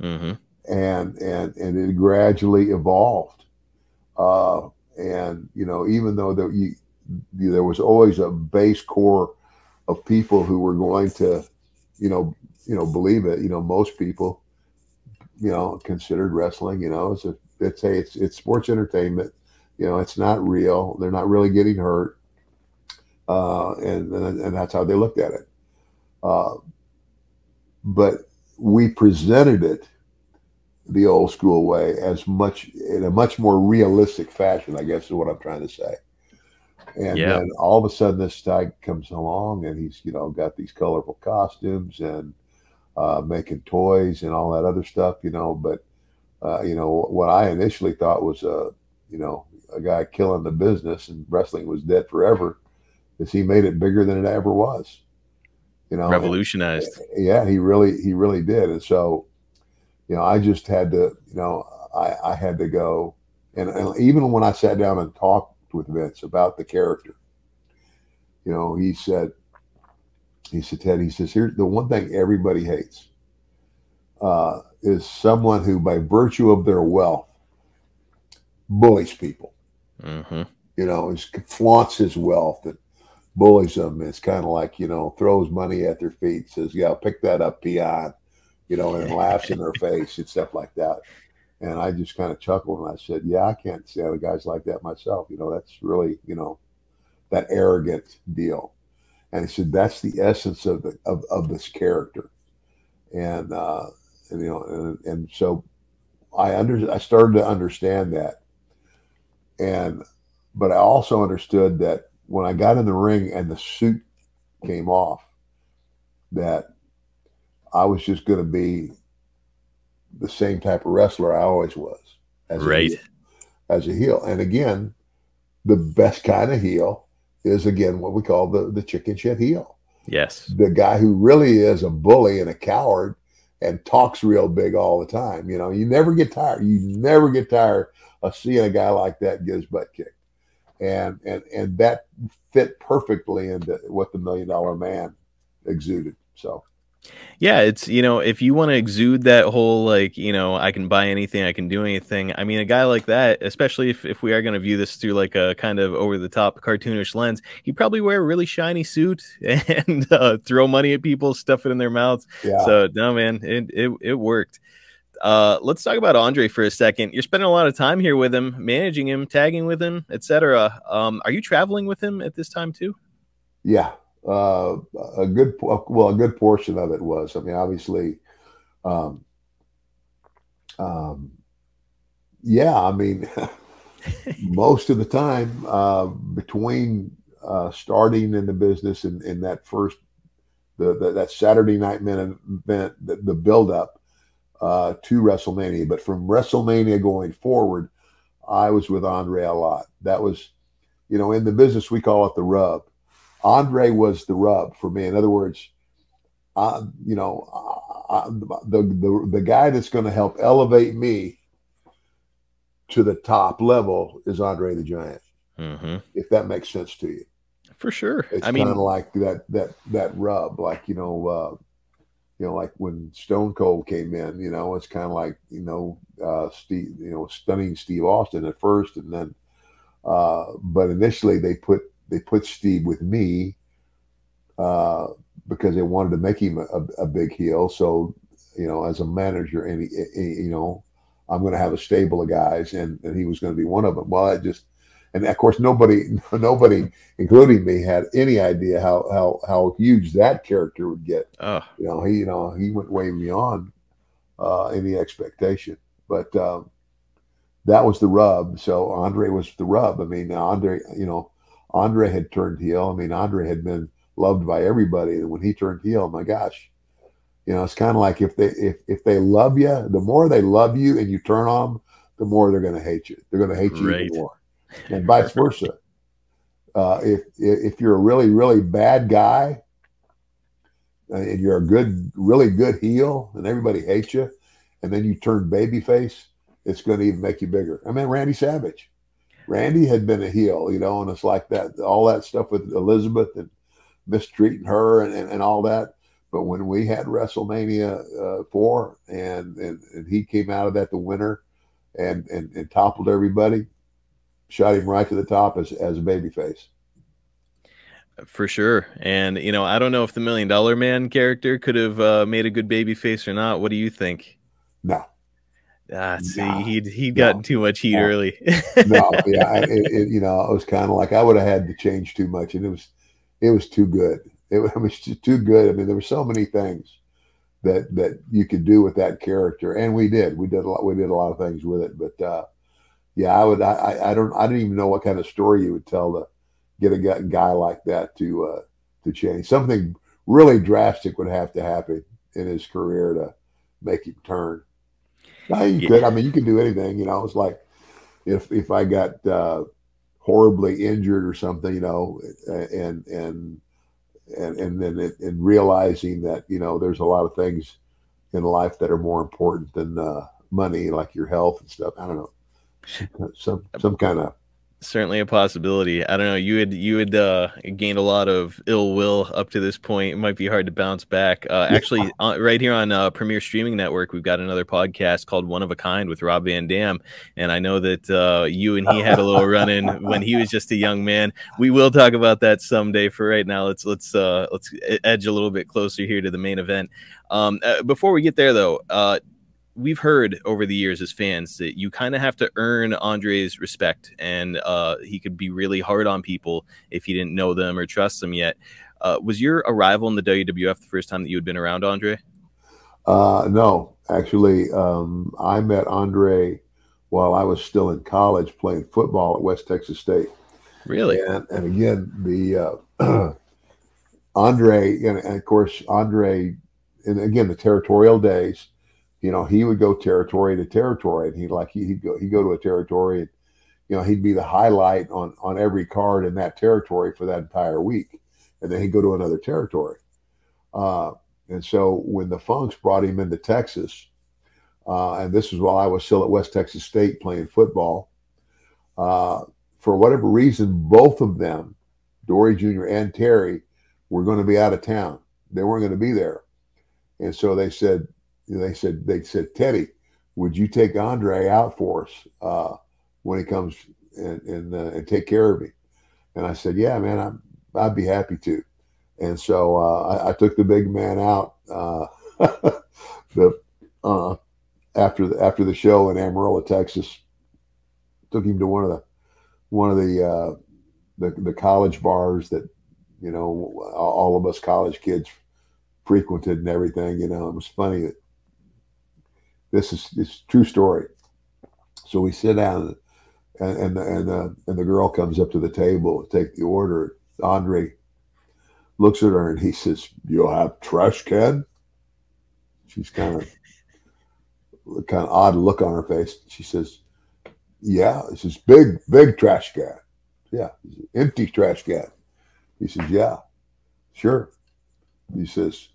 Speaker 3: and it gradually evolved. And even though there was always a base core of people who were going to, believe it. Most people, considered wrestling, it's sports entertainment. It's not real. They're not really getting hurt. And that's how they looked at it. But we presented it the old school way in a much more realistic fashion, I guess is what I'm trying to say. And then all of a sudden this guy comes along and he's, got these colorful costumes and making toys and all that other stuff, but what I initially thought was a guy killing the business and wrestling was dead forever, is he made it bigger than it ever was.
Speaker 2: Revolutionized.
Speaker 3: Yeah, he really did. And so, I just had to, I had to go, and even when I sat down and talked with Vince about the character, he said, Ted, he says, here's the one thing everybody hates, is someone who, by virtue of their wealth, bullies people. Flaunts his wealth and bullies them. It's kind of like, throws money at their feet, says, yeah, pick that up, peon, and laughs in their face and stuff like that. And I just kind of chuckled and I said, yeah, I can't stand guys like that myself. That's really, that arrogant deal. And he said, that's the essence of this character. And so I started to understand that. But I also understood that when I got in the ring and the suit came off, that I was just going to be the same type of wrestler I always was as a heel. And again, the best kind of heel is, again, what we call the chicken shit heel.
Speaker 2: Yes.
Speaker 3: The guy who really is a bully and a coward and talks real big all the time. You never get tired. You never get tired of seeing a guy like that get his butt kicked. And that fit perfectly into what the $1 Million Man exuded. So.
Speaker 2: Yeah, it's, if you want to exude that whole, like, I can buy anything, I can do anything. I mean, a guy like that, especially if we are going to view this through like a kind of over the top cartoonish lens, he'd probably wear a really shiny suit and throw money at people, stuff it in their mouths. Yeah. So no, man, it worked. Let's talk about Andre for a second. You're spending a lot of time here with him, managing him, tagging with him, etc. Are you traveling with him at this time too?
Speaker 3: Yeah. A good portion of it was. I mean, obviously, yeah. I mean, most of the time between starting in the business and that first that Saturday night event, the build up to WrestleMania, but from WrestleMania going forward, I was with Andre a lot. That was, in the business we call it the rub. Andre was the rub for me. In other words, the guy that's going to help elevate me to the top level is Andre the Giant. If that makes sense to you.
Speaker 2: For sure.
Speaker 3: It's kind of like that rub, like like when Stone Cold came in. It's kind of like Steve, stunning Steve Austin at first, and then but initially they put Steve with me because they wanted to make him a big heel. So, as a manager, and I'm going to have a stable of guys, and he was going to be one of them. Well, and of course, nobody, including me, had any idea how huge that character would get. He went way beyond any expectation. But that was the rub. So Andre was the rub. I mean, Andre had turned heel. I mean, Andre had been loved by everybody. And when he turned heel, my gosh, it's kind of like if they love you, the more they love you and you turn on them, the more they're going to hate you. They're going to hate you even more, and vice versa. If you're a really, really bad guy and you're a good, really good heel, and everybody hates you, and then you turn babyface, it's going to even make you bigger. I mean, Randy Savage. Randy had been a heel, you know, and it's like that, all that stuff with Elizabeth and mistreating her and all that. But when we had WrestleMania 4 and he came out of that the winner and toppled everybody, shot him right to the top as a babyface.
Speaker 2: For sure. And, you know, I don't know if the $1 Million Man character could have made a good baby face or not. What do you think?
Speaker 3: No.
Speaker 2: See, he'd gotten too much heat early.
Speaker 3: No, yeah, you know, it was kind of like I would have had to change too much, and it was too good. It was just too good. I mean, there were so many things that you could do with that character, and we did a lot of things with it. But yeah, I didn't even know what kind of story you would tell to get a guy like that to change. Something really drastic would have to happen in his career to make him turn. No, you could. I mean, you could do anything. You know, it's like if I got horribly injured or something, you know, and then realizing that, you know, there's a lot of things in life that are more important than money, like your health and stuff. I don't know, some kind of.
Speaker 2: Certainly a possibility. I don't know. You had gained a lot of ill will up to this point. It might be hard to bounce back. Actually, right here on Premier Streaming Network, we've got another podcast called One of a Kind with Rob Van Dam, and I know that you and he had a little run-in when he was just a young man. We will talk about that someday. For right now, let's edge a little bit closer here to the main event. Before we get there, though. We've heard over the years as fans that you kind of have to earn Andre's respect, and he could be really hard on people if you didn't know them or trust them yet. Was your arrival in the WWF the first time that you had been around Andre?
Speaker 3: No, actually, I met Andre while I was still in college playing football at West Texas State.
Speaker 2: Really?
Speaker 3: And again, the Andre, and of course, Andre, and again, the territorial days. You know, he would go territory to territory, and he'd go to a territory, and you know, he'd be the highlight on every card in that territory for that entire week, and then he'd go to another territory. And so when the Funks brought him into Texas, and this was while I was still at West Texas State playing football, for whatever reason, both of them, Dory Jr. and Terry, were going to be out of town. They weren't going to be there, and so they said, Teddy, would you take Andre out for us when he comes and take care of me? And I said, yeah, man, I'd be happy to. And so I took the big man out after the show in Amarillo, Texas. Took him to one of the college bars that, you know, all of us college kids frequented and everything. You know, it was funny that. This is a true story. So we sit down, and the girl comes up to the table to take the order. Andre looks at her and he says, "You'll have trash can?" She's kind of odd look on her face. She says, "Yeah." He says, "Big trash can." Yeah, empty trash can. He says, "Yeah, sure." He says,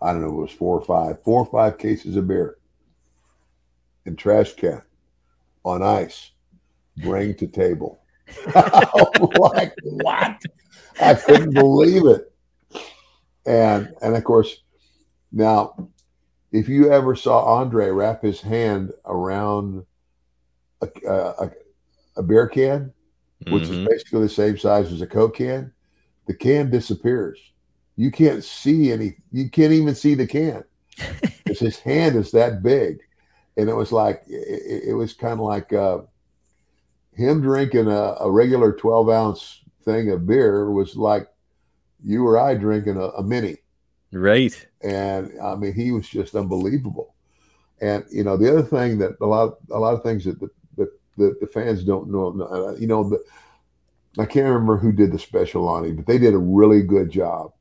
Speaker 3: I don't know if it was 4 or 5 cases of beer in trash can on ice, bring to table. I'm like, what? I couldn't believe it. And of course, now, if you ever saw Andre wrap his hand around a beer can, which is basically the same size as a Coke can, the can disappears. You can't see you can't even see the can. Because his hand is that big. And it was like, it was kind of like him drinking a regular 12-ounce thing of beer was like you or I drinking a mini.
Speaker 2: Right.
Speaker 3: And I mean, he was just unbelievable. And, you know, the other thing that a lot of things that the fans don't know, you know, I can't remember who did the special on him, but they did a really good job.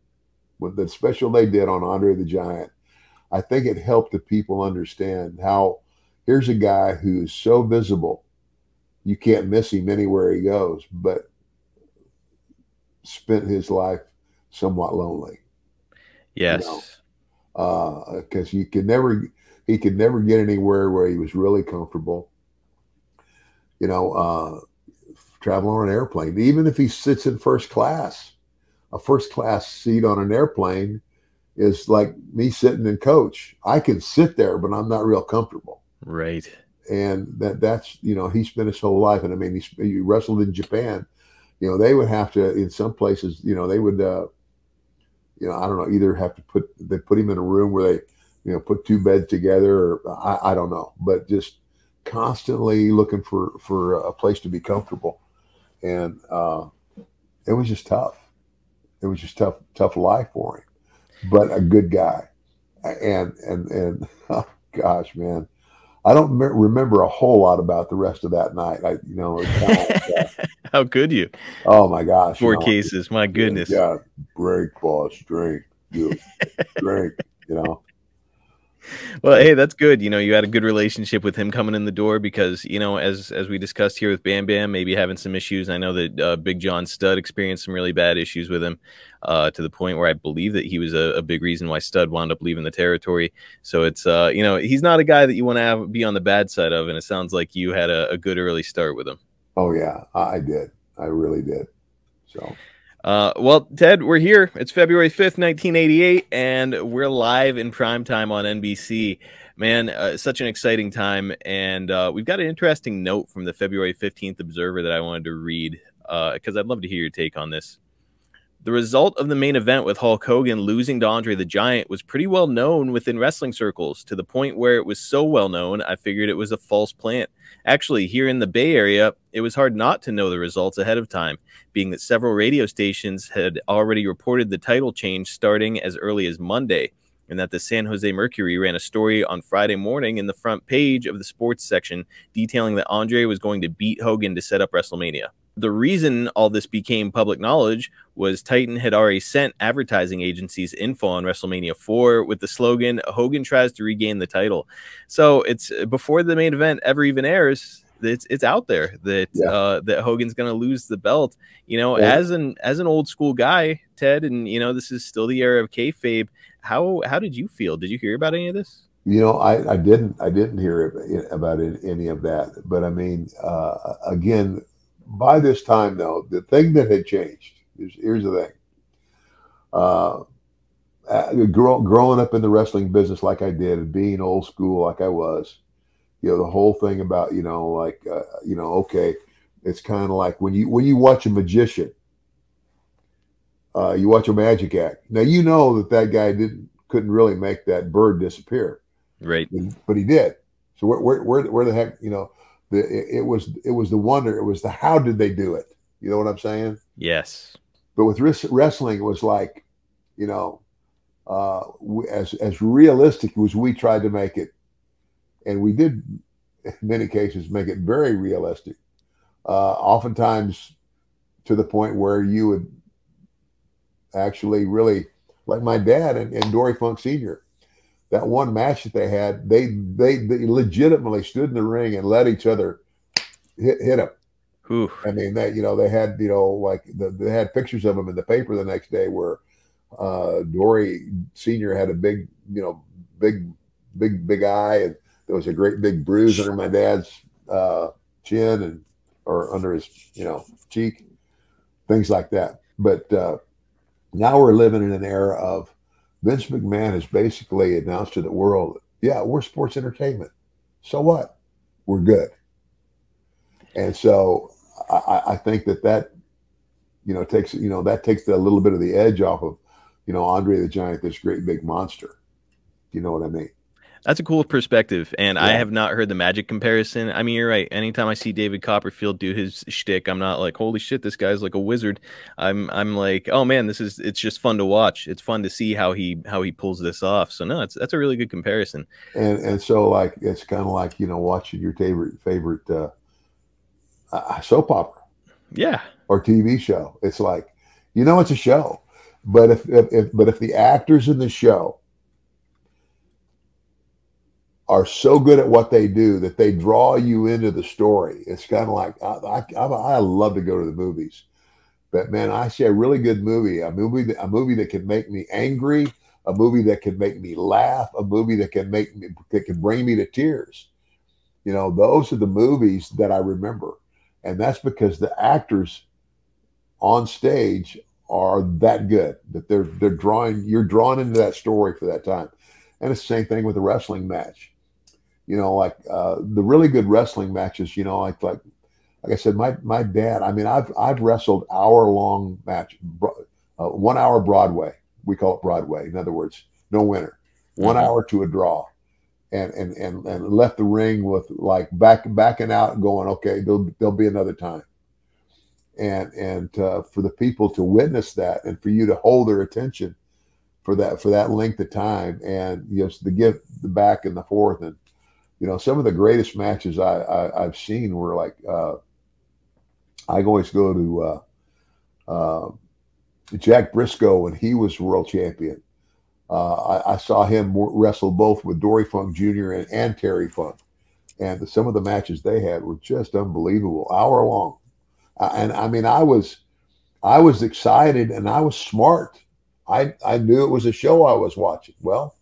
Speaker 3: With the special they did on Andre the Giant, I think it helped the people understand how here's a guy who's so visible, you can't miss him anywhere he goes, but spent his life somewhat lonely.
Speaker 2: Yes.
Speaker 3: Because he could never get anywhere where he was really comfortable. Traveling on an airplane, even if he sits in first class, a first class seat on an airplane is like me sitting in coach. I can sit there, but I'm not real comfortable.
Speaker 2: Right.
Speaker 3: And that's he spent his whole life. And I mean, he wrestled in Japan. They would have to, in some places, they would, I don't know, either have to put him in a room where they, put two beds together, or I don't know, but just constantly looking for a place to be comfortable. And it was just tough. It was just tough life for him, but a good guy. And oh gosh, man, I don't remember a whole lot about the rest of that night.
Speaker 2: How could you?
Speaker 3: Oh my gosh,
Speaker 2: 4 cases, my goodness.
Speaker 3: Yeah, break, boss, drink, drink.
Speaker 2: Well, hey, that's good. You had a good relationship with him coming in the door because, as we discussed here with Bam Bam, maybe having some issues. I know that Big John Studd experienced some really bad issues with him to the point where I believe that he was a big reason why Studd wound up leaving the territory. So it's, he's not a guy that you want to be on the bad side of. And it sounds like you had a good early start with him.
Speaker 3: Oh, yeah, I did. I really did. So.
Speaker 2: Well, Ted, we're here. It's February 5th, 1988, and we're live in prime time on NBC. Man, such an exciting time. And we've got an interesting note from the February 15th Observer that I wanted to read because I'd love to hear your take on this. The result of the main event with Hulk Hogan losing to Andre the Giant was pretty well known within wrestling circles, to the point where it was so well known, I figured it was a false plant. Actually, here in the Bay Area, it was hard not to know the results ahead of time, being that several radio stations had already reported the title change starting as early as Monday, and that the San Jose Mercury ran a story on Friday morning in the front page of the sports section detailing that Andre was going to beat Hogan to set up WrestleMania. The reason all this became public knowledge was Titan had already sent advertising agencies info on WrestleMania 4 with the slogan, "Hogan tries to regain the title." So it's before the main event ever even airs, it's out there that that Hogan's going to lose the belt. As an old school guy, Ted, and this is still the era of kayfabe. How did you feel? Did you hear about any of this?
Speaker 3: I didn't hear about any of that. But I mean, again, by this time, though, the thing that had changed here's the thing. Growing up in the wrestling business like I did, and being old school like I was, the whole thing about okay, it's kind of like when you watch a magician, you watch a magic act. Now that guy couldn't really make that bird disappear,
Speaker 2: right?
Speaker 3: But he did. So where the heck it was the wonder. It was the how did they do it? You know what I'm saying?
Speaker 2: Yes.
Speaker 3: But with wrestling, it was like, as realistic as we tried to make it, and we did in many cases make it very realistic. Oftentimes to the point where you would actually really, like my dad and Dory Funk Sr., that one match that they had, they legitimately stood in the ring and let each other hit him.
Speaker 2: Ooh.
Speaker 3: I mean, they had they had pictures of him in the paper the next day where Dory Sr. had a big eye, and there was a great big bruise under my dad's chin or under his cheek, things like that. But now we're living in an era of Vince McMahon has basically announced to the world, yeah, we're sports entertainment. So what? We're good. And so I think that takes a little bit of the edge off of, Andre the Giant, this great big monster. You know what I mean?
Speaker 2: That's a cool perspective, and I have not heard the Magic comparison. I mean, you're right. Anytime I see David Copperfield do his shtick, I'm not like, holy shit, this guy's like a wizard. I'm like, oh man, it's just fun to watch. It's fun to see how he pulls this off. So no, that's a really good comparison.
Speaker 3: And so like it's kind of like watching your favorite soap opera, or TV show. It's like it's a show, but if the actors in the show are so good at what they do that they draw you into the story. It's kind of like I love to go to the movies, but man, I see a really good movie, a movie that can make me angry, a movie that can make me laugh, a movie that can bring me to tears. You know, those are the movies that I remember. And that's because the actors on stage are that good, that you're drawn into that story for that time. And it's the same thing with a wrestling match. You know, like the really good wrestling matches, you know, like I said, my dad, I mean, I've wrestled hour-long match, 1 hour Broadway. We call it Broadway. In other words, no winner. 1 hour to a draw. And left the ring with like backing out and going, okay, there'll be another time. And for the people to witness that and for you to hold their attention for that length of time, and just to give the back and the forth, and you know, some of the greatest matches I've seen were like I always go to Jack Briscoe when he was world champion. I saw him wrestle both with Dory Funk Jr. and Terry Funk, and some of the matches they had were just unbelievable, hour long. And I mean, I was excited and I was smart. I knew it was a show I was watching. Well,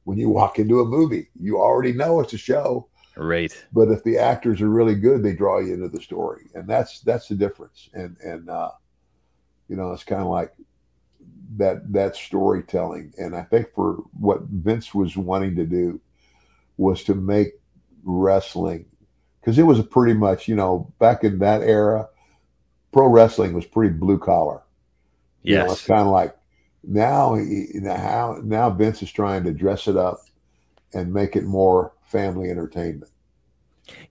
Speaker 3: when you walk into a movie, you already know it's a show.
Speaker 2: Right.
Speaker 3: But if the actors are really good, they draw you into the story, and that's the difference. And you know, it's kind of like that storytelling. And I think for what Vince was wanting to do was to make wrestling, because it was pretty much, you know, back in that era, pro wrestling was pretty blue collar.
Speaker 2: Yes.
Speaker 3: You know, it's kind of like now Vince is trying to dress it up and make it more family entertainment.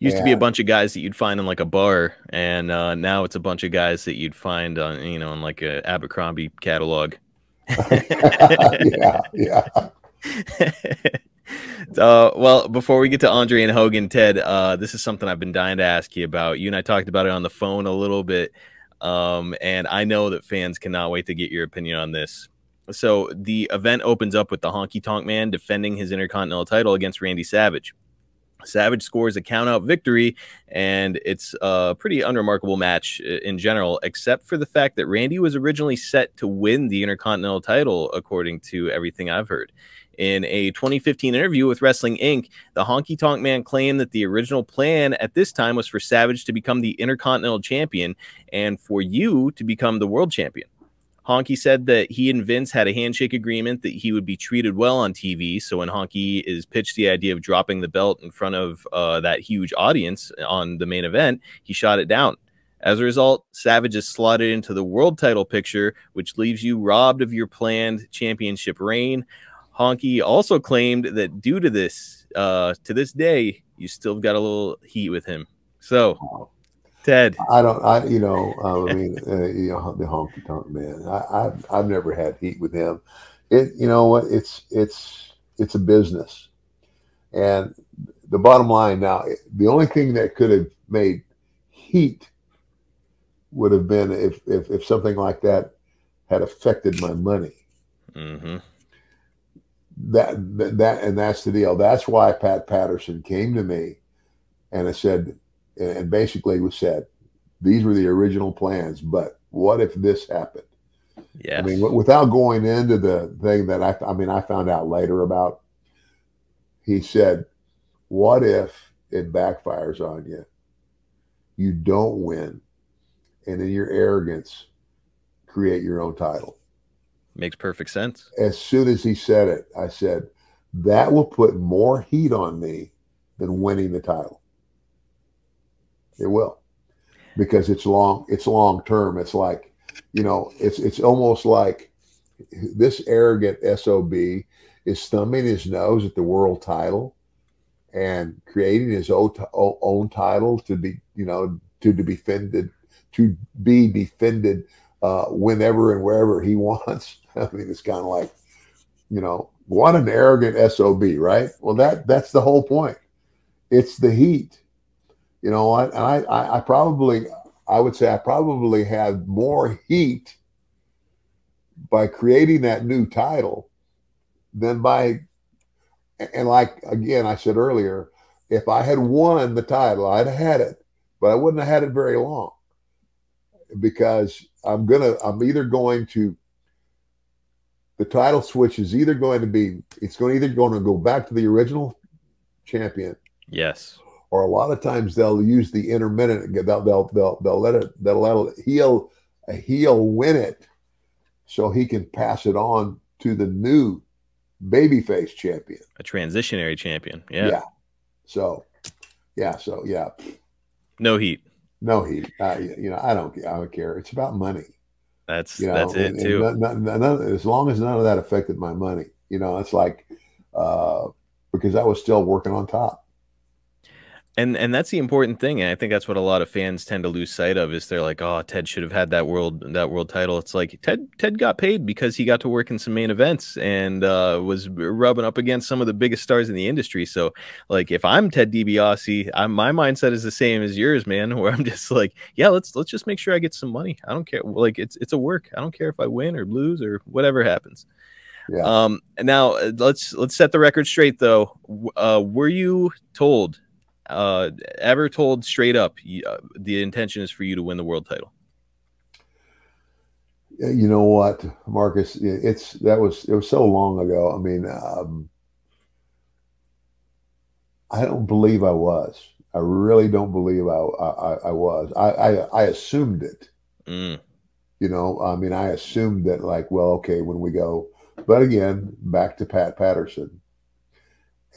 Speaker 2: Used to be a bunch of guys that you'd find in like a bar, and now it's a bunch of guys that you'd find on, you know, in like a Abercrombie catalog.
Speaker 3: Yeah.
Speaker 2: Well, before we get to Andre and Hogan, Ted, this is something I've been dying to ask you about. You and I talked about it on the phone a little bit, and I know that fans cannot wait to get your opinion on this. So the event opens up with the Honky Tonk Man defending his Intercontinental title against Randy Savage. Savage scores a count-out victory, and it's a pretty unremarkable match in general, except for the fact that Randy was originally set to win the Intercontinental title, according to everything I've heard. In a 2015 interview with Wrestling Inc., the Honky Tonk Man claimed that the original plan at this time was for Savage to become the Intercontinental Champion and for you to become the World Champion. Honky said that he and Vince had a handshake agreement that he would be treated well on TV. So when Honky is pitched the idea of dropping the belt in front of that huge audience on the main event, he shot it down. As a result, Savage is slotted into the world title picture, which leaves you robbed of your planned championship reign. Honky also claimed that due to this, to this day, you still got a little heat with him. So, Ted,
Speaker 3: I mean, you know, the Honky Tonk Man. I've never had heat with him. You know what? It's a business, and the bottom line now, the only thing that could have made heat would have been if something like that had affected my money.
Speaker 2: Mm-hmm.
Speaker 3: And that's the deal. That's why Pat Patterson came to me and I said, and basically was said, these were the original plans, but what if this happened?
Speaker 2: Yeah.
Speaker 3: I mean, without going into the thing that I found out later about, he said, what if it backfires on you? You don't win, and in your arrogance, create your own title.
Speaker 2: Makes perfect sense.
Speaker 3: As soon as he said it, I said, that will put more heat on me than winning the title. It will, because it's long term. It's like, you know, it's almost like this arrogant SOB is thumbing his nose at the world title and creating his own title to be, you know, to be defended whenever and wherever he wants. I mean, it's kind of like, you know, what an arrogant SOB, right? Well, that's the whole point. It's the heat. You know what? And I would say I probably had more heat by creating that new title than by, and like, again, I said earlier, if I had won the title, I'd have had it, but I wouldn't have had it very long, because I'm either going to the title switch is either going to be, either going to go back to the original champion.
Speaker 2: Yes.
Speaker 3: Or a lot of times they'll use the intermittent. They'll let a heel win it, so he can pass it on to the new babyface champion,
Speaker 2: a transitionary champion.
Speaker 3: Yeah. So
Speaker 2: no heat.
Speaker 3: No heat. I don't care. It's about money.
Speaker 2: That's it too.
Speaker 3: As long as none of that affected my money, it's like because I was still working on top.
Speaker 2: And that's the important thing. And I think that's what a lot of fans tend to lose sight of, is they're like, oh, Ted should have had that world title. It's like Ted got paid because he got to work in some main events and was rubbing up against some of the biggest stars in the industry. So like, if I'm Ted DiBiase, my mindset is the same as yours, man, where I'm just like, yeah, let's just make sure I get some money. I don't care. Like it's a work. I don't care if I win or lose or whatever happens.
Speaker 3: Yeah.
Speaker 2: Now let's set the record straight though. Were you told, ever told straight up, the intention is for you to win the world title?
Speaker 3: You know what, Marcus? It was so long ago. I mean, I don't believe I was. I really don't believe I was. I assumed it.
Speaker 2: Mm.
Speaker 3: I mean, I assumed that, like, well, okay, when we go, but again, back to Pat Patterson.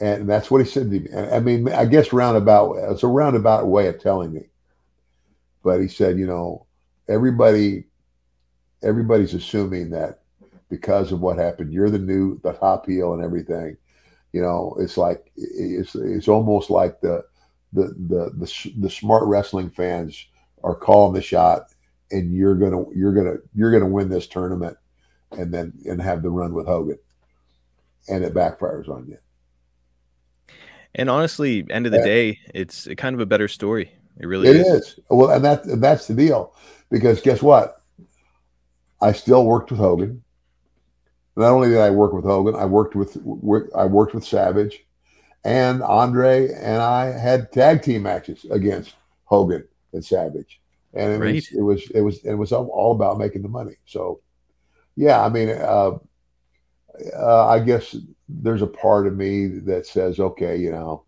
Speaker 3: And that's what he said to me. I mean, I guess it's a roundabout way of telling me. But he said, everybody's assuming that because of what happened, you're the top heel and everything. It's like it's almost like the smart wrestling fans are calling the shot, and you're gonna win this tournament, and have the run with Hogan, and it backfires on you.
Speaker 2: And honestly, end of the day, it's kind of a better story. It really
Speaker 3: is. Well, and that's the deal, because guess what? I still worked with Hogan. Not only did I work with Hogan, I worked with Savage, and Andre and I had tag team matches against Hogan and Savage, and it was all about making the money. So, yeah, I mean, I guess there's a part of me that says, okay, you're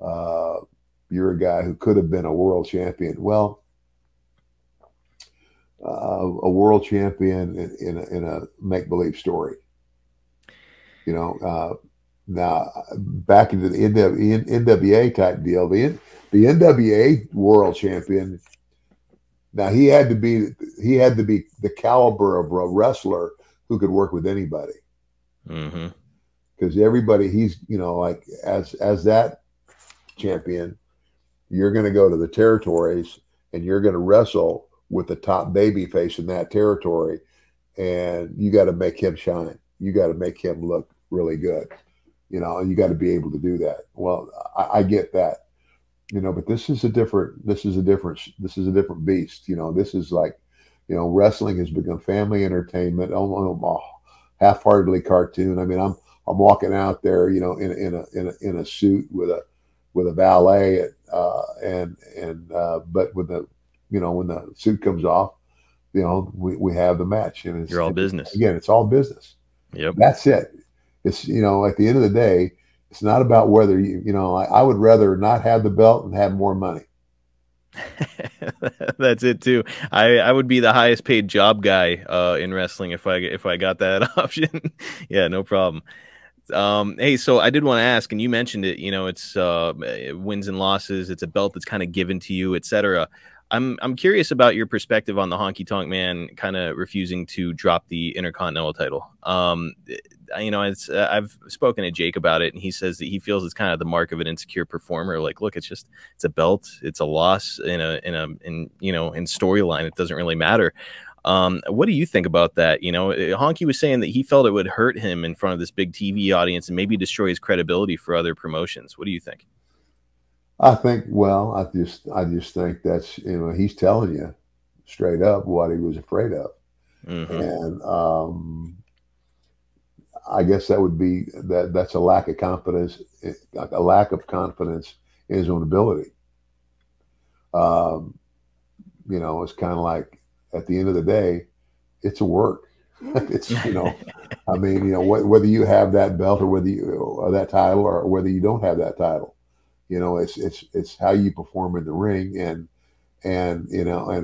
Speaker 3: a guy who could have been a world champion. Well, a world champion in a make-believe story. Now back into the NWA type deal, the NWA world champion. Now he had to be the caliber of a wrestler who could work with anybody.
Speaker 2: Mm-hmm.
Speaker 3: Because everybody, he's, like as that champion, you're going to go to the territories and you're going to wrestle with the top baby face in that territory, and you got to make him shine. You got to make him look really good, and you got to be able to do that. Well, I get that, but this is a different beast. This is like, wrestling has become family entertainment, half-heartedly cartoon. I mean, I'm walking out there, in a suit with a valet, but when the suit comes off, we have the match, and
Speaker 2: you're all business.
Speaker 3: Again, it's all business.
Speaker 2: Yep.
Speaker 3: That's it. It's, at the end of the day, it's not about whether I would rather not have the belt and have more money.
Speaker 2: That's it too. I would be the highest paid job guy in wrestling if I got that option. Yeah, no problem. Hey, so I did want to ask, and you mentioned it, it's wins and losses, it's a belt that's kind of given to you, etc. I'm curious about your perspective on the Honky Tonk Man kind of refusing to drop the Intercontinental title. I've spoken to Jake about it, and he says that he feels it's kind of the mark of an insecure performer. Like, look, it's a belt, it's a loss in storyline. It doesn't really matter. What do you think about that? Honky was saying that he felt it would hurt him in front of this big TV audience and maybe destroy his credibility for other promotions. What do you think?
Speaker 3: I think, I just think that's, he's telling you straight up what he was afraid of.
Speaker 2: Mm-hmm.
Speaker 3: And I guess that would be that's a lack of confidence in his own ability. It's kind of like, at the end of the day, it's a work. It's, I mean, whether you have that belt or whether you or that title or whether you don't have that title, it's how you perform in the ring and and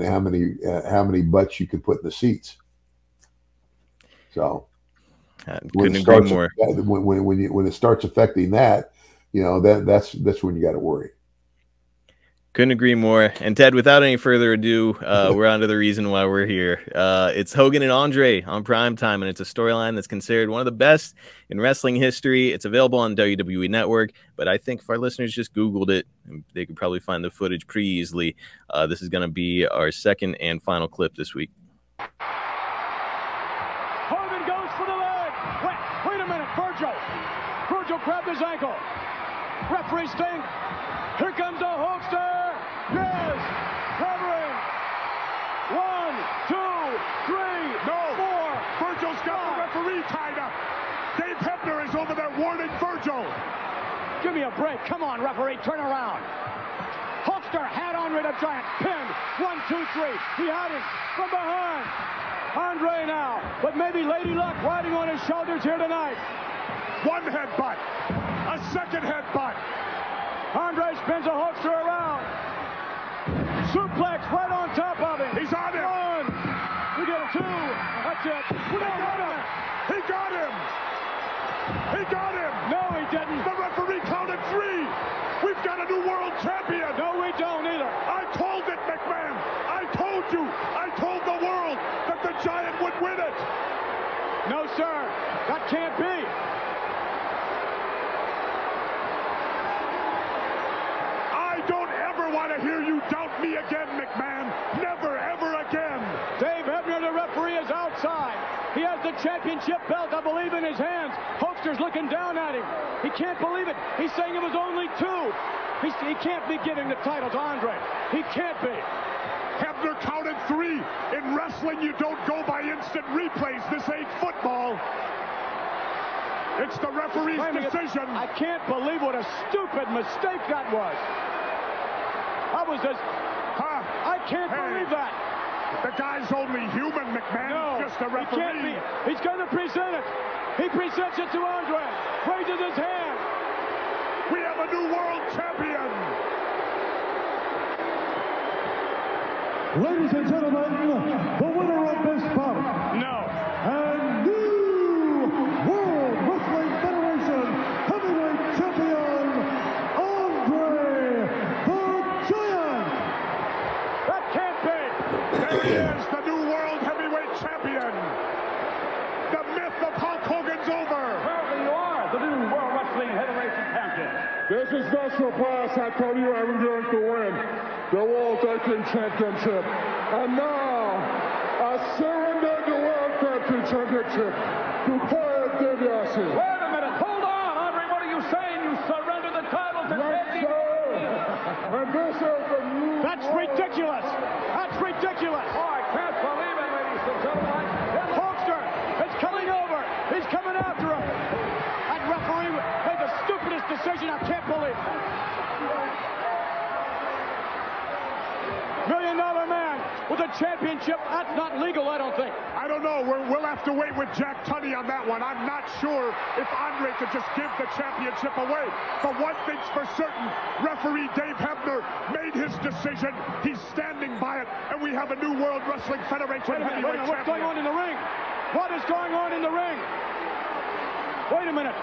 Speaker 3: how many butts you can put in the seats. So
Speaker 2: couldn't agree more.
Speaker 3: When it starts affecting that, that's when you got to worry.
Speaker 2: Couldn't agree more. And Ted, without any further ado, we're on to the reason why we're here. It's Hogan and Andre on Primetime, and it's a storyline that's considered one of the best in wrestling history. It's available on WWE Network, but I think if our listeners just Googled it, they could probably find the footage pretty easily. This is going to be our second and final clip this week.
Speaker 7: Hogan goes for the leg. Wait a minute, Virgil. Virgil grabbed his ankle. Referee sting. Here comes the Hulkster. Yes! Covering. 1, 2, 3,
Speaker 4: No!
Speaker 7: 4.
Speaker 4: Virgil's got the referee tied up. Dave Hebner is over there warning Virgil.
Speaker 7: Give me a break. Come on, referee. Turn around. Hulkster had Andre the Giant. Pinned. 1, 2, 3. He had him from behind. Andre now. But maybe Lady Luck riding on his shoulders here tonight.
Speaker 4: One headbutt. A second headbutt.
Speaker 7: Andre spins a Hulkster around. Suplex right on top of him.
Speaker 4: He's on him.
Speaker 7: 1. We get a 2. That's it. We got him.
Speaker 4: He got him. He got him.
Speaker 7: No, he didn't.
Speaker 4: The referee counted 3. We've got a new world champion.
Speaker 7: No, we don't either.
Speaker 4: I told it, McMahon. I told you. I told the world that the Giant would win it.
Speaker 7: No, sir. That can't be.
Speaker 4: I don't ever want to hear you doubt me again, McMahon. Never, ever again.
Speaker 7: Dave Hebner, the referee, is outside. He has the championship belt, I believe, in his hands. Hulkster's looking down at him. He can't believe it. He's saying it was only 2. He can't be giving the title to Andre. He can't be.
Speaker 4: Hebner counted 3. In wrestling, you don't go by instant replays. This ain't football. It's the referee's decision.
Speaker 7: I can't believe what a stupid mistake that was. I can't believe that.
Speaker 4: The guy's only human, McMahon.
Speaker 7: No,
Speaker 4: just a referee.
Speaker 7: He can't be. He's going to present it. He presents it to Andre. Raises his hand.
Speaker 4: We have a new world champion.
Speaker 8: Ladies and gentlemen, the winner of this bout.
Speaker 7: No.
Speaker 8: And new World Wrestling Federation Heavyweight Champion, Andre the Giant.
Speaker 7: That can't be.
Speaker 4: There he is, the new world heavyweight champion. The myth of Hulk Hogan's over.
Speaker 6: Well, you are the new World Wrestling Heavyweight Champion.
Speaker 8: This is no surprise. I told you I was going to win the World Tag Team Championship. And now, I surrender the World Tag Team Championship to Ted DiBiase.
Speaker 6: Wait a minute. Hold on, Andre. What are you saying? You surrender the title to Ted DiBiase.
Speaker 8: And this is the new
Speaker 7: That's ridiculous. That's ridiculous.
Speaker 6: Oh, I can't believe it, ladies and gentlemen.
Speaker 7: Hulkster is coming over. He's coming after him. That referee made the stupidest decision. I can't believe it. $1 Million Man with a championship. That's not legal, I don't think.
Speaker 4: I don't know. We'll have to wait with Jack Tunney on that one. I'm not sure if Andre could just give the championship away. But one thing's for certain, referee Dave Hebner made his decision. He's standing by it, and we have a new World Wrestling Federation heavyweight champion.
Speaker 7: What's going on in the ring? What is going on in the ring? Wait a minute.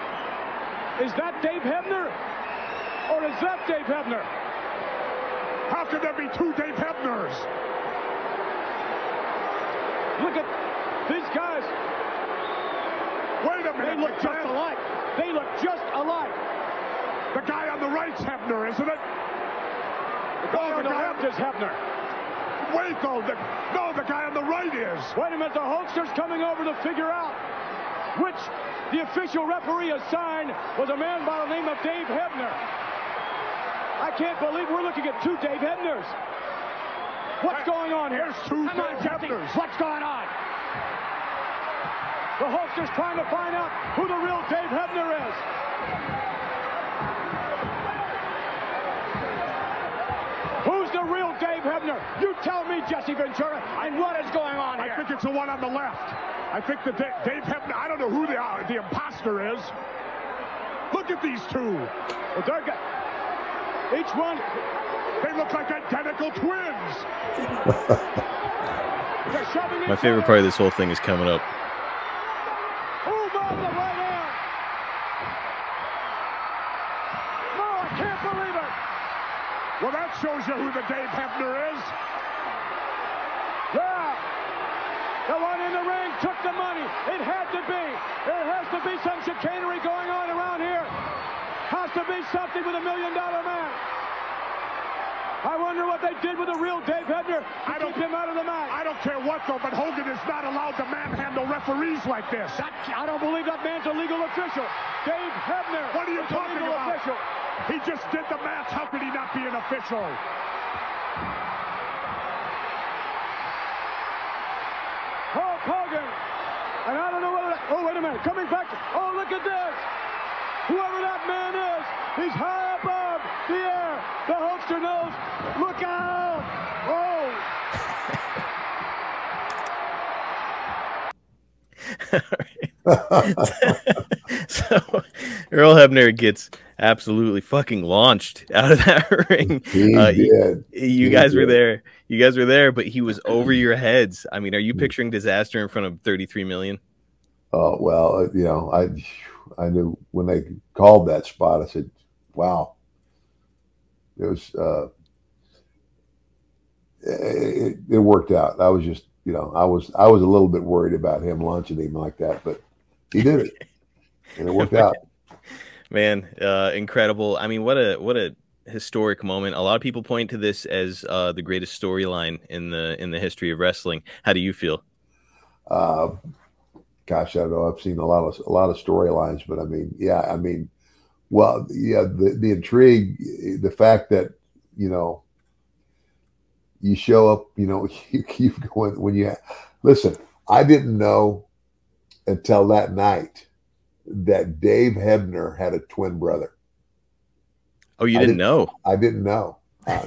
Speaker 7: Is that Dave Hebner? Or is that Dave Hebner?
Speaker 4: How could there be 2 Dave Hebners?
Speaker 7: Look at these guys.
Speaker 4: Wait a minute.
Speaker 7: They look just alike. They look just alike.
Speaker 4: The guy on the right's Hebner, isn't it?
Speaker 7: The guy on the left is Hebner.
Speaker 4: Wait, though. The guy on the right is.
Speaker 7: Wait a minute. The Hulkster's coming over to figure out which the official referee assigned was a man by the name of Dave Hebner. I can't believe we're looking at 2 Dave Hebners. What's going on here?
Speaker 4: There's 2 Dave Hebners.
Speaker 7: What's going on? The Hulkster's trying to find out who the real Dave Hebner is. Who's the real Dave Hebner? Hebner. You tell me, Jesse Ventura, and what is going on here?
Speaker 4: I think it's the one on the left. I think that Dave Hebner, I don't know who the imposter is. Look at these two.
Speaker 7: Well, they're each one,
Speaker 4: they look like identical twins.
Speaker 2: My favorite part of this whole thing is coming up.
Speaker 7: Move on the right hand. No, I can't believe it.
Speaker 4: Well, that shows you who the Dave Hebner is.
Speaker 7: Yeah. The one in the ring took the money. It had to be. There has to be some chicanery going on around here. Has to be something with $1 million man. I wonder what they did with the real Dave Hebner to keep him out of the match.
Speaker 4: I don't care what, though, but Hogan is not allowed to manhandle referees like this.
Speaker 7: I don't believe that man's a legal official. Dave Hebner.
Speaker 4: What are you talking about?
Speaker 7: Official.
Speaker 4: He just did the match. How could he not be an official?
Speaker 7: Hulk Hogan. And I don't know whether that, oh, wait a minute. Coming back. Oh, look at this. Whoever that man is, he's high above the air. The Hulkster knows. Look out.
Speaker 2: Oh. So Earl Hebner gets absolutely fucking launched out of that ring. You guys were there. You guys were there, but he was over your heads. I mean, are you picturing disaster in front of 33 million?
Speaker 3: Oh, well, you know, I knew when they called that spot, I said, wow. It was, it worked out. I was just, you know, I was a little bit worried about him launching him like that, but he did it, and it worked out.
Speaker 2: Man, incredible. I mean, what a historic moment. A lot of people point to this as the greatest storyline in the history of wrestling. How do you feel?
Speaker 3: Gosh, I don't know. I've seen a lot of storylines, but I mean, yeah, I mean, well, yeah, the intrigue, the fact that, you know, you show up, you know, you keep going when you listen. I didn't know until that night that Dave Hebner had a twin brother.
Speaker 2: Oh, you didn't know?
Speaker 3: I didn't know.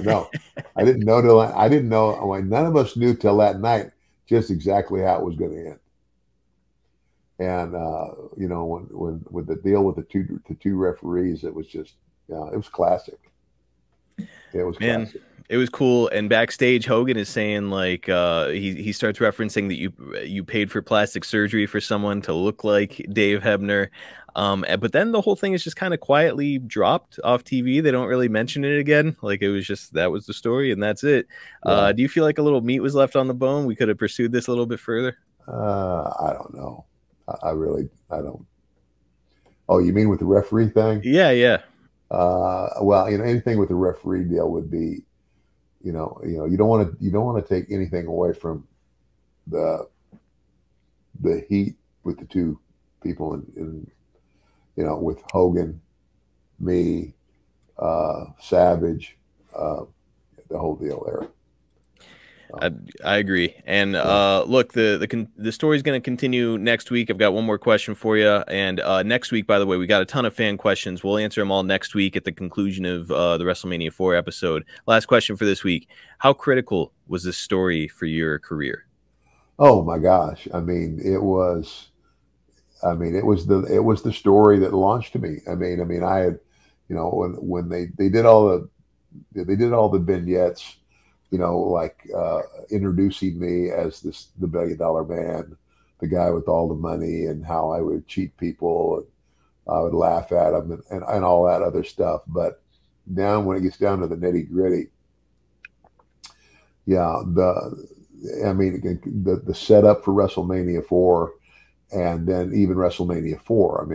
Speaker 3: No, I didn't know till I didn't know. None of us knew till that night just exactly how it was going to end. And you know, when with the deal with the two referees, it was just, it was classic. It was classic.
Speaker 2: It was cool. And backstage, Hogan is saying, like, he starts referencing that you paid for plastic surgery for someone to look like Dave Hebner. But then the whole thing is just kind of quietly dropped off TV. They don't really mention it again. Like, it was just, that was the story and that's it. Yeah. Do you feel like a little meat was left on the bone? We could have pursued this a little bit further.
Speaker 3: I don't know. I don't. Oh, you mean with the referee thing?
Speaker 2: Yeah, yeah.
Speaker 3: Well, you know, anything with the referee deal would be, you know, you don't want to take anything away from the heat with the two people in you know, with Hogan, me, Savage, the whole deal there.
Speaker 2: I agree. And look, the story is going to continue next week. I've got one more question for you. And next week, by the way, we got a ton of fan questions. We'll answer them all next week at the conclusion of the WrestleMania 4 episode. Last question for this week. How critical was this story for your career?
Speaker 3: Oh my gosh. I mean, it was the story that launched me. I mean, I had, you know, when they did all the vignettes, you know, like introducing me as the $1 billion man, the guy with all the money, and how I would cheat people, and I would laugh at them, and all that other stuff. But now, when it gets down to the nitty gritty, yeah, the setup for WrestleMania 4, and then even WrestleMania 4. I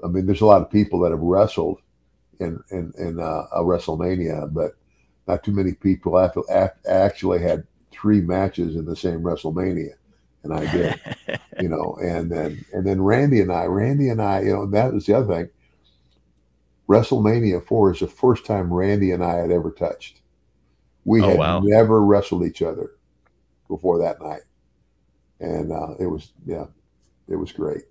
Speaker 3: mean, there's a lot of people that have wrestled in a WrestleMania, but not too many people actually had 3 matches in the same WrestleMania, and I did, you know. And then Randy and I, you know, that was the other thing. WrestleMania 4 is the first time Randy and I had ever touched. We had never wrestled each other before that night, and it was great.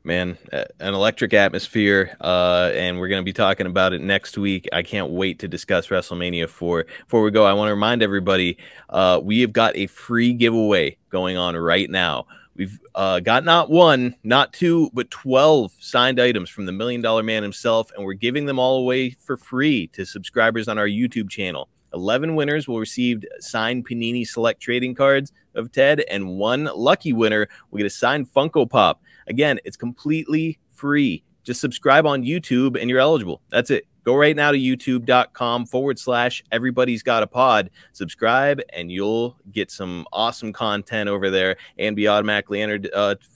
Speaker 2: Man, an electric atmosphere, and we're going to be talking about it next week. I can't wait to discuss WrestleMania 4. Before we go, I want to remind everybody, we have got a free giveaway going on right now. We've got not one, not two, but 12 signed items from the $1 Million Man himself, and we're giving them all away for free to subscribers on our YouTube channel. 11 winners will receive signed Panini Select trading cards of Ted, and one lucky winner will get a signed Funko Pop. Again, it's completely free. Just subscribe on YouTube and you're eligible. That's it. Go right now to youtube.com/everybody's got a pod. Subscribe and you'll get some awesome content over there and be automatically entered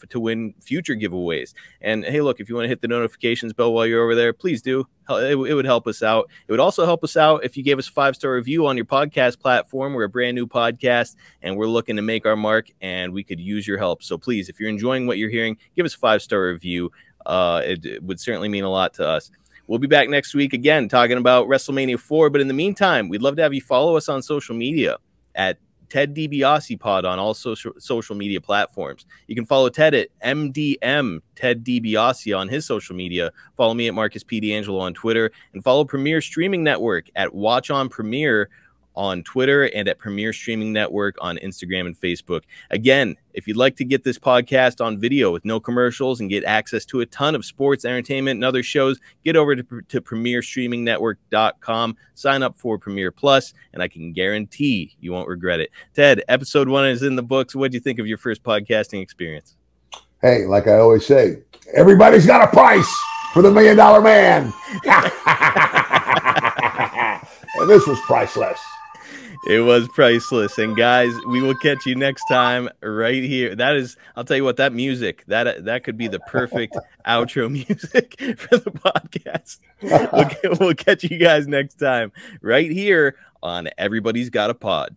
Speaker 2: to win future giveaways. And hey, look, if you want to hit the notifications bell while you're over there, please do. It would help us out. It would also help us out if you gave us a 5-star review on your podcast platform. We're a brand new podcast and we're looking to make our mark, and we could use your help. So please, if you're enjoying what you're hearing, give us a 5-star review. It would certainly mean a lot to us. We'll be back next week again talking about WrestleMania 4. But in the meantime, we'd love to have you follow us on social media at Ted DiBiase Pod on all social media platforms. You can follow Ted at MDM Ted DiBiase on his social media. Follow me at Marcus P. D'Angelo on Twitter, and follow Premier Streaming Network at Watch on Premier on Twitter and at Premier Streaming Network on Instagram and Facebook. Again, if you'd like to get this podcast on video with no commercials and get access to a ton of sports, entertainment, and other shows, get over to premierstreamingnetwork.com. Sign up for Premier Plus, and I can guarantee you won't regret it. Ted, episode 1 is in the books. What do you think of your first podcasting experience?
Speaker 3: Hey, like I always say, everybody's got a price for the $1 Million Man. And this was priceless.
Speaker 2: It was priceless. And guys, we will catch you next time right here. That is, I'll tell you what, that music, that could be the perfect outro music for the podcast. We'll catch you guys next time right here on Everybody's Got a Pod.